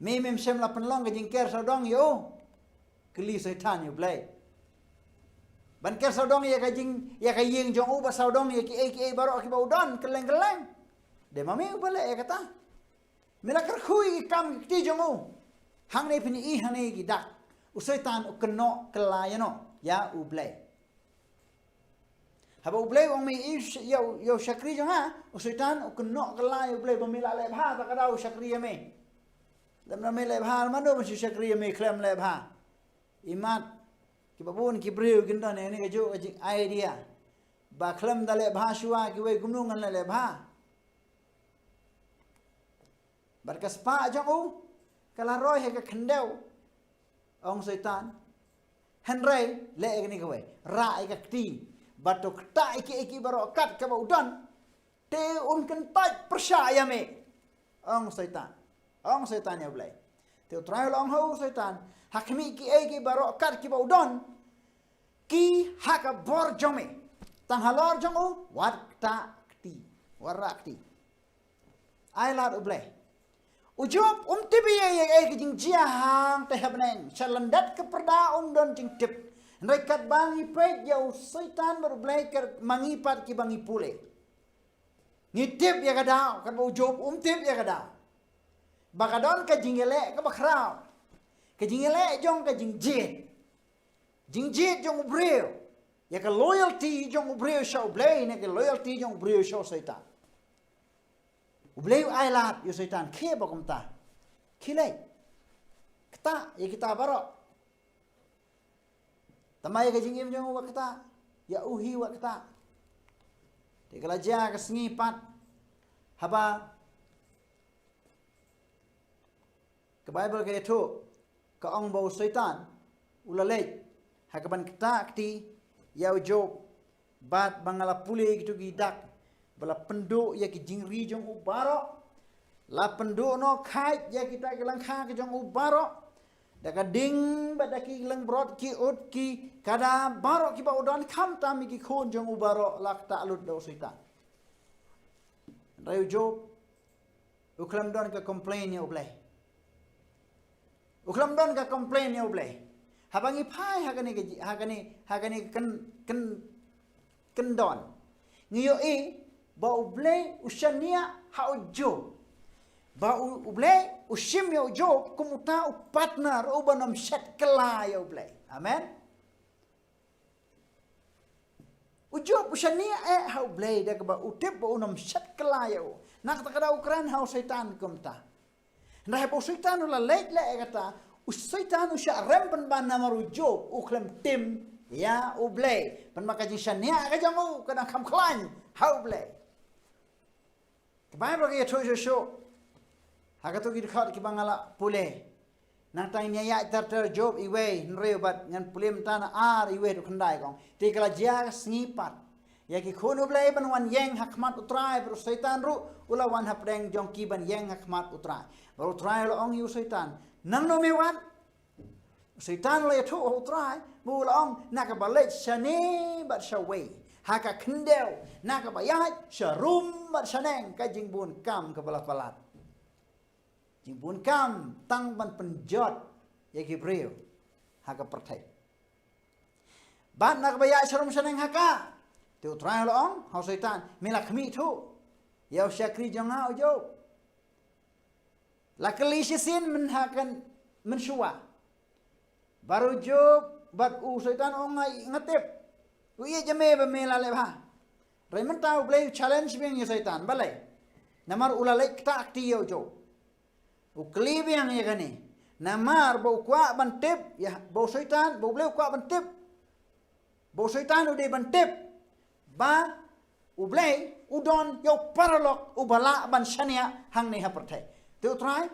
Speaker 3: Mem sem la penlong ka jingker sadong yo. Keli syaitan ya ublay. Ban ker sadong ya ka jing ya ka yeng jong uba sadong ya ki baro ki ba udon keleng-keleng. De mami ubale ya kata. Mila kerkhui kam ti jongu hang ne pini I hang ne gidak usaitan ukno kelayano ya ublay haba ublay ong mi yo shakri jonga usaitan ukno kelay ublay bamila le bha ta kadau shakri me lamna me le bha mando ma shakri me klem le bha imat ki babun ki breu ginda ne ne jo idea ba klem da le bha shuwa ki we gumnungan le bha Barkas pa jong kala roy he ka khandau ong syaitan henrai le ni ka we ra ka kti batok ta iki baro kat ka udan te un kan taj percaya me ong syaitan ya blai te try long ho syaitan hakmi ki baro kat ki udan ki haka bor jome tang halor jong wat ta kti warakti ai lat ublai Ujob tibi ye ke jing jia hang te habneng chalandat ke perda don jing tip Rekat bangi pet jauh syaitan baru belajar mangipat ki bangi pule. Ngitip ya kadau, kan bau job tip ya kadau. Bakadon ka jingele ka bakrau. Ka jingele jong ka jingjit. Jingjit jong ubreu. Ya ka loyalty jong ubreu sha ublei ne ka loyalty jong ubreu sha syaitan. Ublei ailat yo syaitan ke bakom ta. Kilai. Kita ya kita barok. Tamai ka jingim jong wa kita. Ya uhi wa kita. Dikalaja ka sengipat. Haba ke Bible ke itu ke ong bau syaitan ulalej hakaban kita akti ya job bat bangala pule gitu gidak bala penduk ya ki jingri jong ubaro la penduk no khai ya kita ke langkha ke jong ubaro daka ding badaki lang brot ki ut ki kada baro ki ba udan kham tami ki khon jong ubaro lak ta lut do syaitan rayu job uklam don ka complain ya ublai uklam don ka complain ya ublai habangi phai hakani kan don ngiyo ba ublai ushania ha ujo ba ublai ushim ya ujo kumuta partner ubanam shat kala ya ublai amen ujo ushania ha ublai da ba utip ba unam shat kala ya nak takada ukran ha syaitan kumta nah ba syaitan la lek kata usaitan usha rempan ban namaru job uklam tim ya ublay pan makaji shania ka jamu kana kham khlan ha ublay ke Bible ke thojo sho hagato ki khat ki bangala pule nang tai nya ya tar job iwe nreu bat ngan pulim tana ar iwe tu khandai kong ti kala ja snipat ya ki khon ublay ban wan yeng hakmat utrai bro syaitan ru ulawan hapdeng jong ki ban yeng hakmat utrai bro utrai lo ong yu syaitan nang no mewat syaitan le thu utrai bu lo ong nak balej shani bat shawei haka kendel nak bayat sharum bat shaneng ka jingbun kam ka balat jingbun kam tang ban penjot ya ki breu haka perthai bat nak bayat sharum shaneng haka tu utrai lo ong ha syaitan milak mi thu ya syakri jonga ojo la kelishin menhakan mensyua baru job bat syaitan ongai ngatip uye jame ba mela le ba remen tau play challenge beng ya syaitan balai namar ulalai kita akti yo jo ukli beng ya gani namar bo kwa ban tip ya bo syaitan bo play kwa ban tip bo syaitan ude ban tip ba ublay udon yo paralok ubala ban shania hang ne ha perthai tu try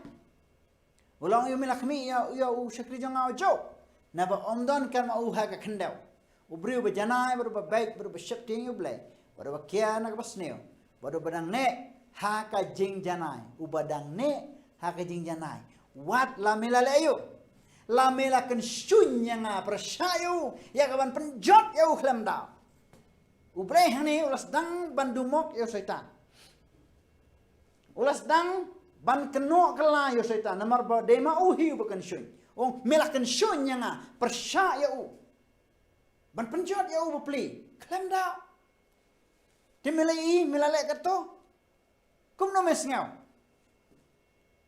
Speaker 3: ulang yu milakmi ya u syakri janga jo na ba omdon kan ma u ha ka khandau ubriu ba janai baru ba baik baru ba shakti yu blai baru ba kia na ba sneo baru badang ne ha ka jing janai u badang ne ha ka jing janai wat la milale ayu la melakan shunya nga prasayu ya kawan penjot ya u khlam da ubrei hani ulas dang bandumok ya syaitan ulas dang ban keno kala yo syaitan namar ba dema uhi bukan syun ong melakan syun yang persya ya u ban penjot ya u bepli klem da timilai milale kato kum no mesngau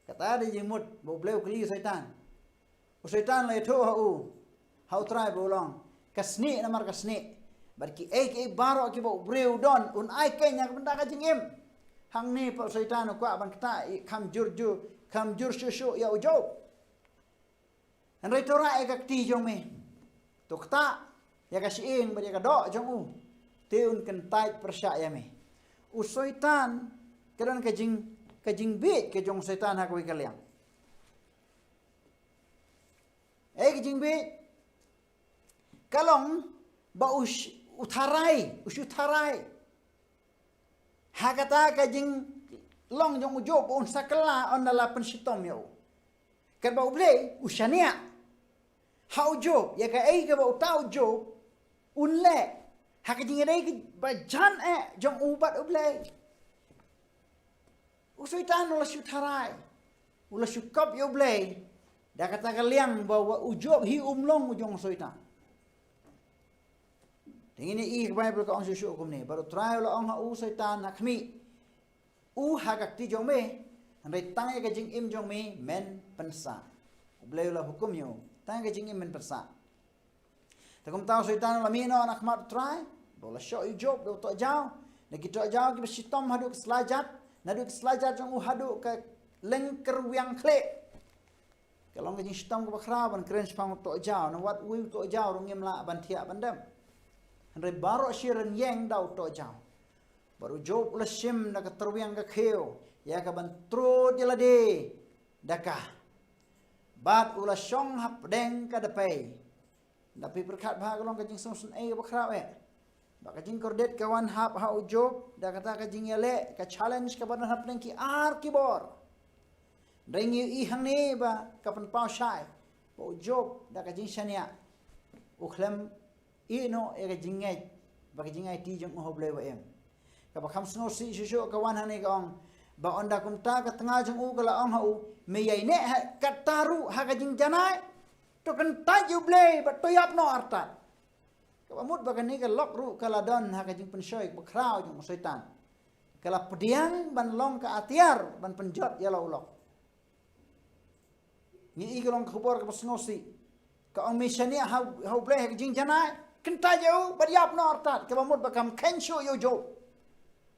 Speaker 3: kata ada jemut bo bleu kli syaitan o syaitan le tho ha u hau trai bolong kasni namar kasni barki ke baro ki bo breu don un ai ke nya benda ka jingim hang ni pa syaitan ko aban kata kham jur shu ya ujo an retora ka ti jong me to kata ya ka siing ba ya ka do jong u teun kan tai persya ya me u syaitan kedan ka jing be ke jong syaitan ha ko kaliang ke jing be kalong ba utharai hakata ka jing long jong ujo on sakala on la pensitom yo kan ba uble ushania haujo ya ka ka ba utau jo unle haka jing dai ki ba jan jong ubat uble usuitan ula sutharai ula sukap yo uble da kata kaliang bahwa ujo hi umlong ujong suitan Ini Bible ka ong Jisu kum ni baru try la ong ha u setan ha khmi u ha gak ti jong me andai tang ka jing im jong me men pensa ubleu la hukum yo tang ka jing im men pensa ta kum tau setan la mi no nak mat try bola show you job do to jao na ki to jao ki sitom hadu selajat na du selajat jong u hadu ka leng kerwiang kle kalau ka jing sitom ka khra ban kren spang to jao na wat u to jao rong ngem la ban thia ban dem Andai baru syiran yang dau to jauh. Baru job la sim nak terwiang ka kheo. Ya ka ban tro dia la de. Dakah. Bat ula syong hap deng ka depai. Tapi berkat bah kalong ka jing song sun ba khrau Ba ka jing kordet kawan hap ha job da kata ka jing ele ka challenge ka ban hap deng ki Khubor. Dengi i hang ni ba ka pan pau shai. Ba job da ka jing shania. Ukhlem ino ega jingai bagi jingai ti jong ho ble wa em ka ba kham sno si shu ka wan hani ka ong ba onda kum ta ka tanga jong u ka la ong ha u me yai ne ka taru ha ka jing janai to kan ta ju ble ba to yap no arta ka ba mut ba ka ni ka lok ru ka la don ha ka jing pen shoy ba krau jong setan ka la pediang ban long ka atiar ban penjot ya la ulok ni i ka long Khubor ka sno si ka ong me shania ha ble ha ka jing janai Kenta jauh beriap no artat ke bamut bakam kensho yo jo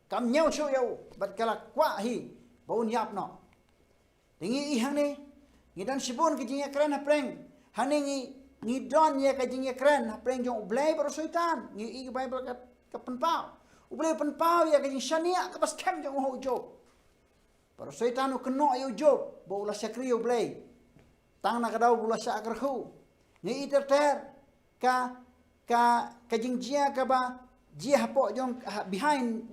Speaker 3: kam nyau sho yo bat kala kwa hi baun yap no tingi i hang ni ngidan sibun ke jinga kren apreng hani ni don ye ke jinga kren apreng jong blai baru setan ngi i Bible ka penpau ublai penpau ya ke jing shania ka pas kem jong ho jo baru setan u keno yo jo bo la sakri yo blai tang na ka dau bula sakar khu ni i ter ka jingjia ka ba jia hapo jong behind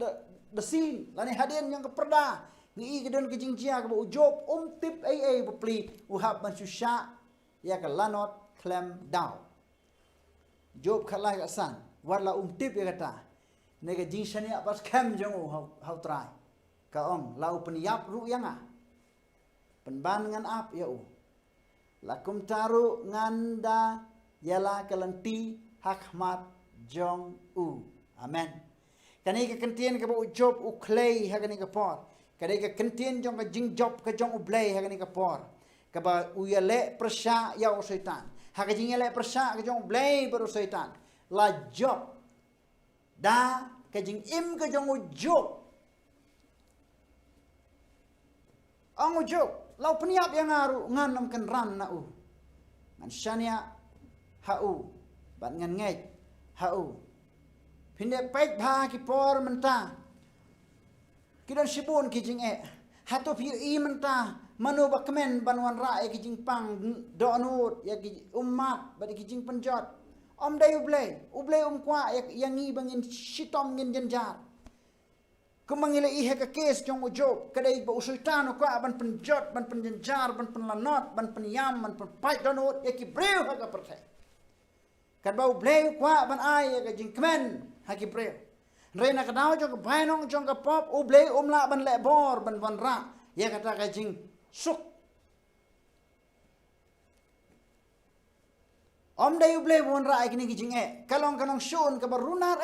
Speaker 3: the scene lani hadin yang ke perda ni ke don ke jingjia ka ba job tip ai bepli u hab man susha ya ka lanot klem down job khalai ka san wala tip ya kata ne ke jingshania pas kem jong u how try ka ong lau peniap ru yang penban ngan ap ya u lakum taru nganda yala kalenti hakmat jong u amen kani ka kentien ka bu job u clay ha kani ka por kani ka kentien jong ka jing job ka jong u blay ha kani ka por ka ba u yale prasha ya u setan ha ka jing yale prasha ka jong blay baru setan la job da ka jing im ka jong u job ang u job lau peniap yang aru nganam kan ran na u man shania ha u ban ngan ngai hau pinde pek bha ki por menta kidon sibun ki jing hatu pi i menta manu bakmen banwan ra ki jing pang donut ya ki ummat badi ki jing penjot om dai ublei kwa yang ngi bangin sitom ngin janjar kumangile i ka kes jong ujob kadai ba usultan kwa ban penjot ban penjanjar ban penlanot ban penyam ban pai donut ya ki breu ha ka pertai kad bau bleu kwa ban ai ka jing kmen ha ki breu reina ka daw jong bai nong jong ka pop u bleu la ban le bor ban ra ya kata ka jing suk om dai u bleu ban ra kini ki jing kalong kanong shun ka barunar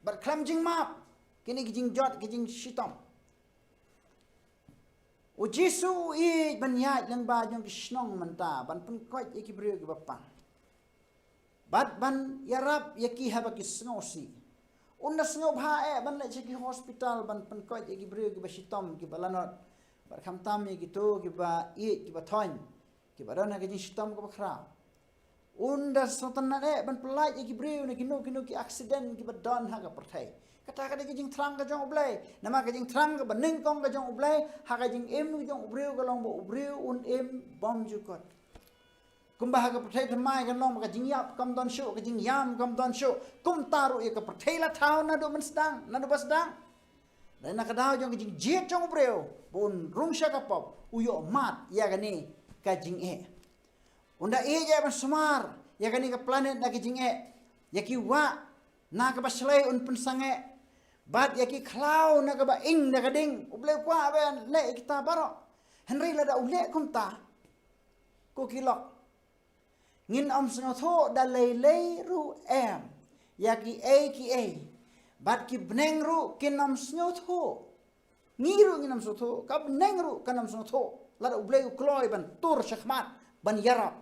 Speaker 3: bar klam jing map kini ki jing jot ki jing shitom u Jisu i ban ya lang ba jong ki snong manta ban pun koi ki breu ki bapang bat ban yarap yaki haba ki sngosi unna sngob ha ban le ki hospital ban pan ko ki breu ki basitom ki balanot bar kham tam ki to ki ba i ki ba thon ki ba ran ki shitom ko khra unda sotan na ban pelai ki breu ne ki no ki accident ki ba don ha ka perthai kata ka ki jing thrang ka jong ublai nama ka jing thrang ka baning kong ka jong ublai ha ka jing em nu jong breu ka long bo breu un em bom ju kot kumbah ka perthai thamai kan long ka jing yap kam don shu ka jing yam kam don shu kum taru ya ka perthai la thau na do man sedang na do basdang dan nak daw jong ka jing jet jong breu bun rung sha ka pop uyo mat ya ka ni ka jing unda ja ban smar ya ka ni ka planet na ka jing ya ki wa na ka baslai un pensange bat ya ki khlau na ka ba ing na ka ding uble kwa ben le kita baro henry la da ule kum ta ko kilok ngin om sno tho da lei ru em ya ki a bat ki bneng ru kinam snyo tho ngiru nginam so tho ka bneng ru kanam so tho la ublei u kloi ban tur shakmat ban yarap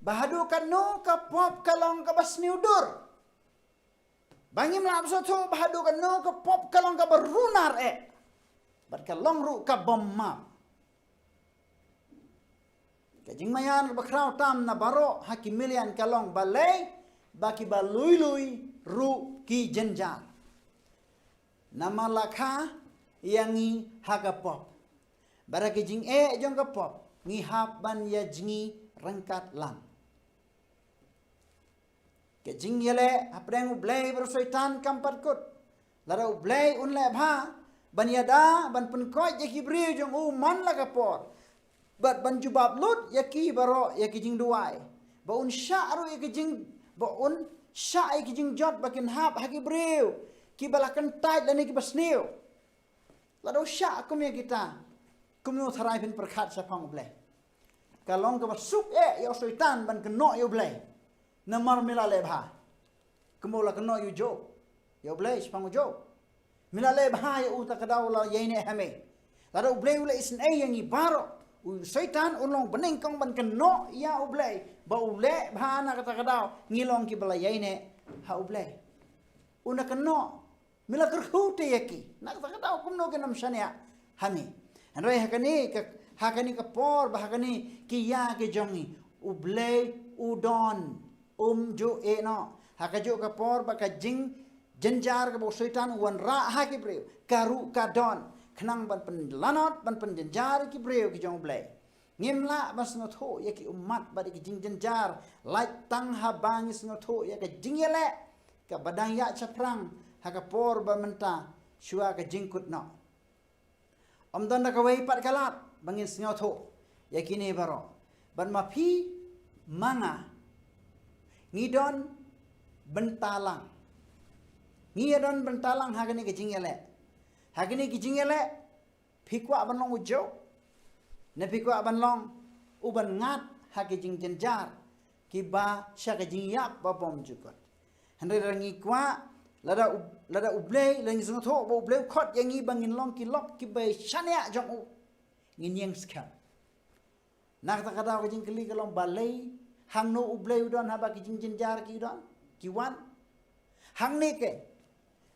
Speaker 3: bahadu kan no ka pop kalong ka basniu dur bangim lam so tho bahadu kan no ka pop kalong ka barunar bat ka long ru ka bomma ka jingmayan bakrau tam na baro hakimilian kalong balai baki ba lui ru ki jenjar nama lakha yangi hagapop baraki jing jong kapop ngi hap ban ya jingi rangkat lang ke jing yele apreng ublei bersoitan kampat kut lara ublei unle bha ban yada ban penkoi yaki bri jong man lagapor bat ban jubab lut yaki baro yaki jing duai ba un sya'ru yaki jing ba un sya ki jing jot bakin hap haki breu ki balakan tait dan ki basneu lado sya kum ya kita kum no tharai pin perkhat sa phang ble kalong ka basuk yo soitan ban keno yo ble namar mila le bha kumo la keno yo jo yo ble spang jo mila le bha yo uta kadau la yene hame lado ble ule isn yang ni baro soitan unlong bening kong ban keno ya ublei ba ule bhana kata kadau ngilong ki balayai ne ha ublei una keno mila kerhu te yaki nak kata kadau kumno kenam shania hani andoi hakani ka por ba hakani ki ya ke jongi ublei udon jo no hakajo ka por ba ka jing jenjar ka bo soitan wan ra ha ki breu karu ka don khnang ban pen lanot ban pen jenjar ki breu ki jong blai ngimla bas no tho ya ki umat ba ki jing jenjar lai tang ha bang is no tho ya ka jing yele ka badang ya chaprang ha ka por ba menta shua ka jing kut no omdon da ka wei pat kalat bangin snyo tho ya ki ne baro ban ma phi manga ngidon bentalang ngidon bentalang ha ka ni ka jing yele hagini kijing ele phikwa ban long ujo ne phikwa ban long uban ngat hagijing jenjar kiba shagijing yap ba bom jukot hande rangi kwa lada ublei lang zung tho bo ublei khot yangi bangin long ki lok ki bai shania jong u ngin yang skam nak ta kada kijing kli kalong balai hang no ublei udon haba kijing jenjar ki don ki wan hang ne ke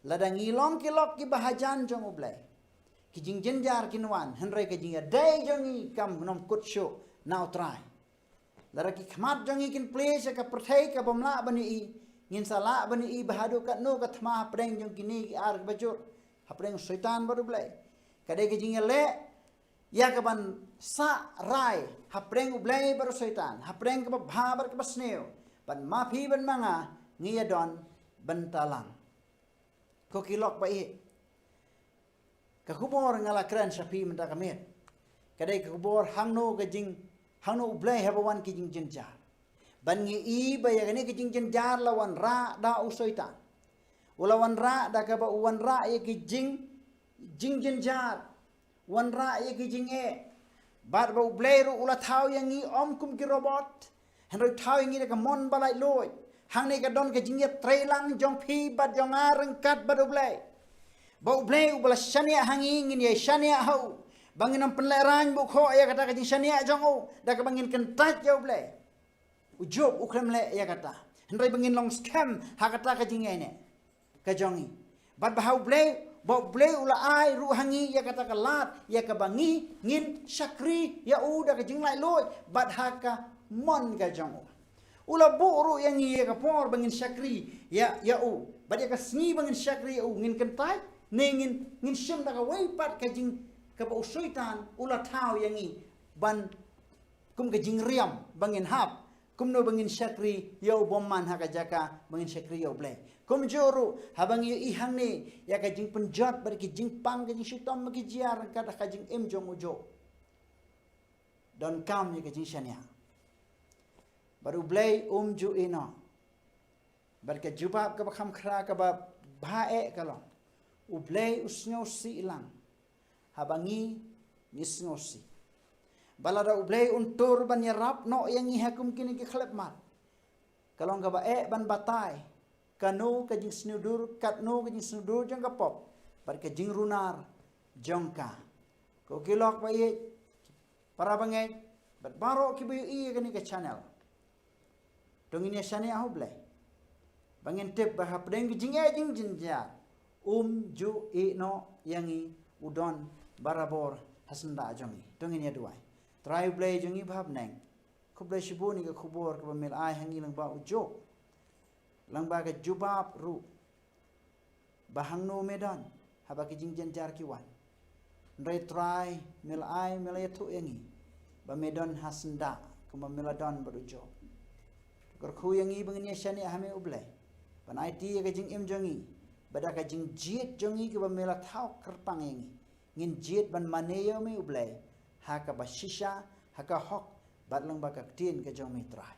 Speaker 3: lada ngilong kilok ki bahajan jong ublai ki jing jenjar kinwan henre ke jing dai jongi kam nom kut sho now try lada ki khmat jongi kin place ka perthai ka bomla bani i ngin sala bani i bahadu ka no ka thma preng jong kini ki ar bajur hapreng syaitan baru blai kadai ke jing le ya ka ban sa rai hapreng ublai baru syaitan hapreng ka bha bar ka basneu ban mafi ban manga ngia don bentalang ko kilok ba i ka Khubor ngala kran sapi menta kamet kadai ka Khubor hangno ka jing hangno ublai habawan ki jing jenjar ban ngi i ba ya ne ki jing jenjar lawan ra da usoita ulawan ra da ka ba wan ra ye ki jing jenjar wan ra ye ki jing bar ba ublai ru ula thau yang i om kum ki robot henro thau yang i ka mon balai loi hang ni ka don ka jing ye trailang jong phi bat jong areng kat ba ublai ba ublai ubala shania hangi ngin ye shania hau banginam penleran bu kho ya kata ka jing shania jong u da ka bangin kan tat ya ublai ujob ukrem le ya kata henrai bangin long scam ha kata ka jing ne ka jongi bat ba ublai ba ublai ula ai ru hangi ya kata ka lat ya ka bangi ngin shakri ya u da ka jing lai loi bat ha ka mon ka jong u ula buru yang ye ka por bangin shakri ya u bad ka sngi bangin shakri ya u ngin kentai ngin shim da ka wei pat ka jing ka ba usoitan ula thau yang i ban kum ka jing riam bangin hap kum no bangin shakri ya u bomman ha ka jaka bangin shakri ya u blai kum joru habang ye i hang ni ya ka jing penjat bar ki jing pang ka jing shitom ki jiar ka jing em jong ujo don kam ye ka jing shania baru blai ju ina barka jubab ka bakham khra ka ba bae kalong ublai usnyo si ilang habangi nisnyo si balada ublai untur ban yarap no yang i hakum kini ki khlep mat kalong ka ba ban batai kanu ka jing snudur katnu ka jing snudur jang ka pop bat ka jing runar jongka ko kilok ba ye para bangai bat baro ki bu i ka ni ka channel dong ini shani ahu blai bangin tip ba hapdeng jing jing jinja ju i no yangi udon barabor hasanda jongi dong ini duai try blai jongi bhab neng Khubor shibuni ka khubor ka mil ai hangi lang ba ujo lang ba ka jubab ru bahang no medan haba ki jing jar ki wan ndai try mil ai mil yetu yangi ba medan hasanda kuma miladon ba ujo kor khu yangi bangni shani hame ublai ban IT ka jing im jongi bada ka jing jiet jongi ka ba mila thau kerpang yangi ngin jiet ban maneyo me ublai ha ka ba shisha ha ka hok bat lang ba ka tin ka jong mi try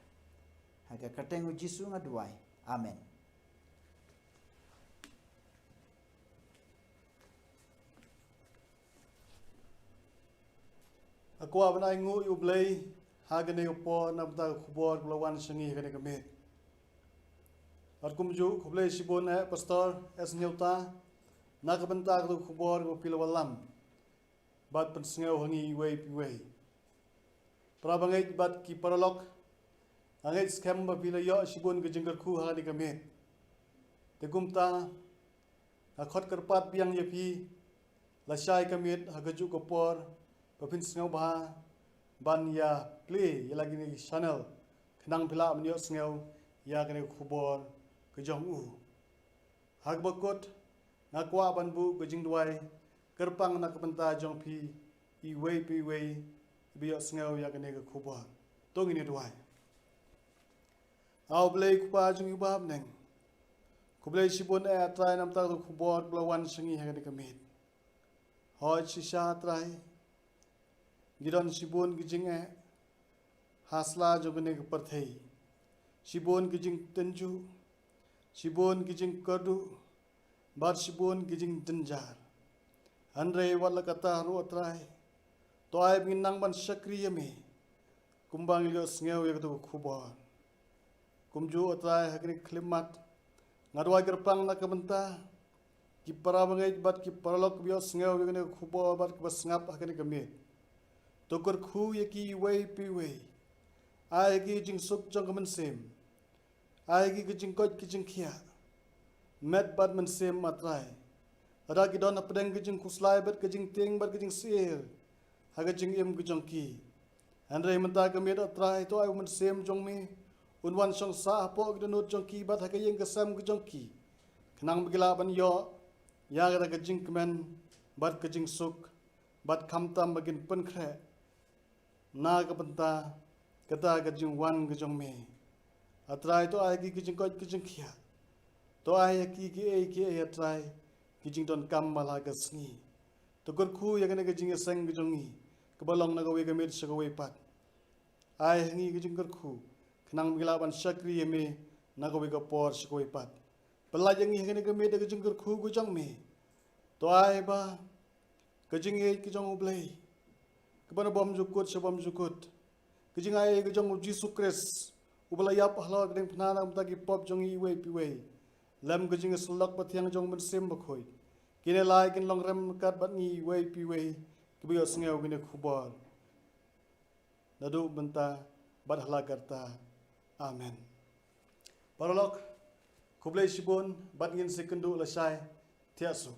Speaker 3: ha ka kateng Jisu ngaduai amen
Speaker 2: Aku abnai ngu ublay hagane upo namta khubor blawan sangi hagane kamet. Arkumju khublay sibon pastor es nyauta nakabanta ku khubor ko pilawalam. Bat pensengau hangi wei piwei. Prabangai bat ki paralok angai scam ba pilayo sibon ke jengker khu hagane kamet. Tegumta akhot kerpat biang yepi lasai kamet hagaju kopor papin sengau bah ban ya play ya lagi ni channel kenang pila menyo sengau ya kene khubor ke jong u hag bakot nakwa ban bu ke jing duai kerpang nak penta jong pi i wei pi wei bi sengau ya kene ke khubor tong ini duai au play kupa jong ibab neng kublai sibon try nam ta khubor blawan sangi ha kene kamit hoi shisha try Gidon sibon gijing hasla jogane ke perthei sibon gijing tenju sibon gijing Khatduh bar sibon gijing denjar andre wala kata ru atrai toy binang ban sakriya me kumbang ilio sngeu ya tu khubor kumju atrai hakri klimat ngadwa gerpang na kabenta ki parabangai bat ki paralok bio sngeu ya ne khubor bat ki basngap hakni kamit Tokor khu yaki wei pi wei. Ai ki jing suk jong kaman sem. Ai ki jing kot ki jing kia. Met bad man sem matrai. Ada ki don apdeng ki jing kuslai bat ki jing ting bat ki jing sir. Haga jing im ki jong ki. Andre menta ka met atrai to ai man sem jong mi. Unwan song sa po ki donut jong ki bat haga yeng ka sam ki jong ki. Kenang bigila ban yo. Ya ga ka jing kemen bat ki jing suk. Bat kamtam bagin pen kre. Na kapenta kata kajing wan kajong me atrai to ai ki kajing kot kajing khia to ai ki atrai kajing don kam mala gasngi to kor khu ya kana kajing sang kajong ni kabalong na gawe gamit sa gawe pat ai hangi kajing kor khu khnang bigla ban sakri me na gawe ka por sa gawe pat pala jang hi kana gamit kajing kor khu kajong me to ai ba kajing kajong ublay Kebana bom jukut sebom jukut. Kejingai kejong Jisu Kris. Ubalaya pahla kedeng penana mtagi pop jong iwe piwe. Lem kejing selak patiang jong mensem bakoi. Kine lai kin long rem kat bat ni iwe piwe. Kebiyo sengau kine khubor. Nadu benta bat halagarta. Amen. Paralok kublai sibun bat ngin sekendu lasai tiasu.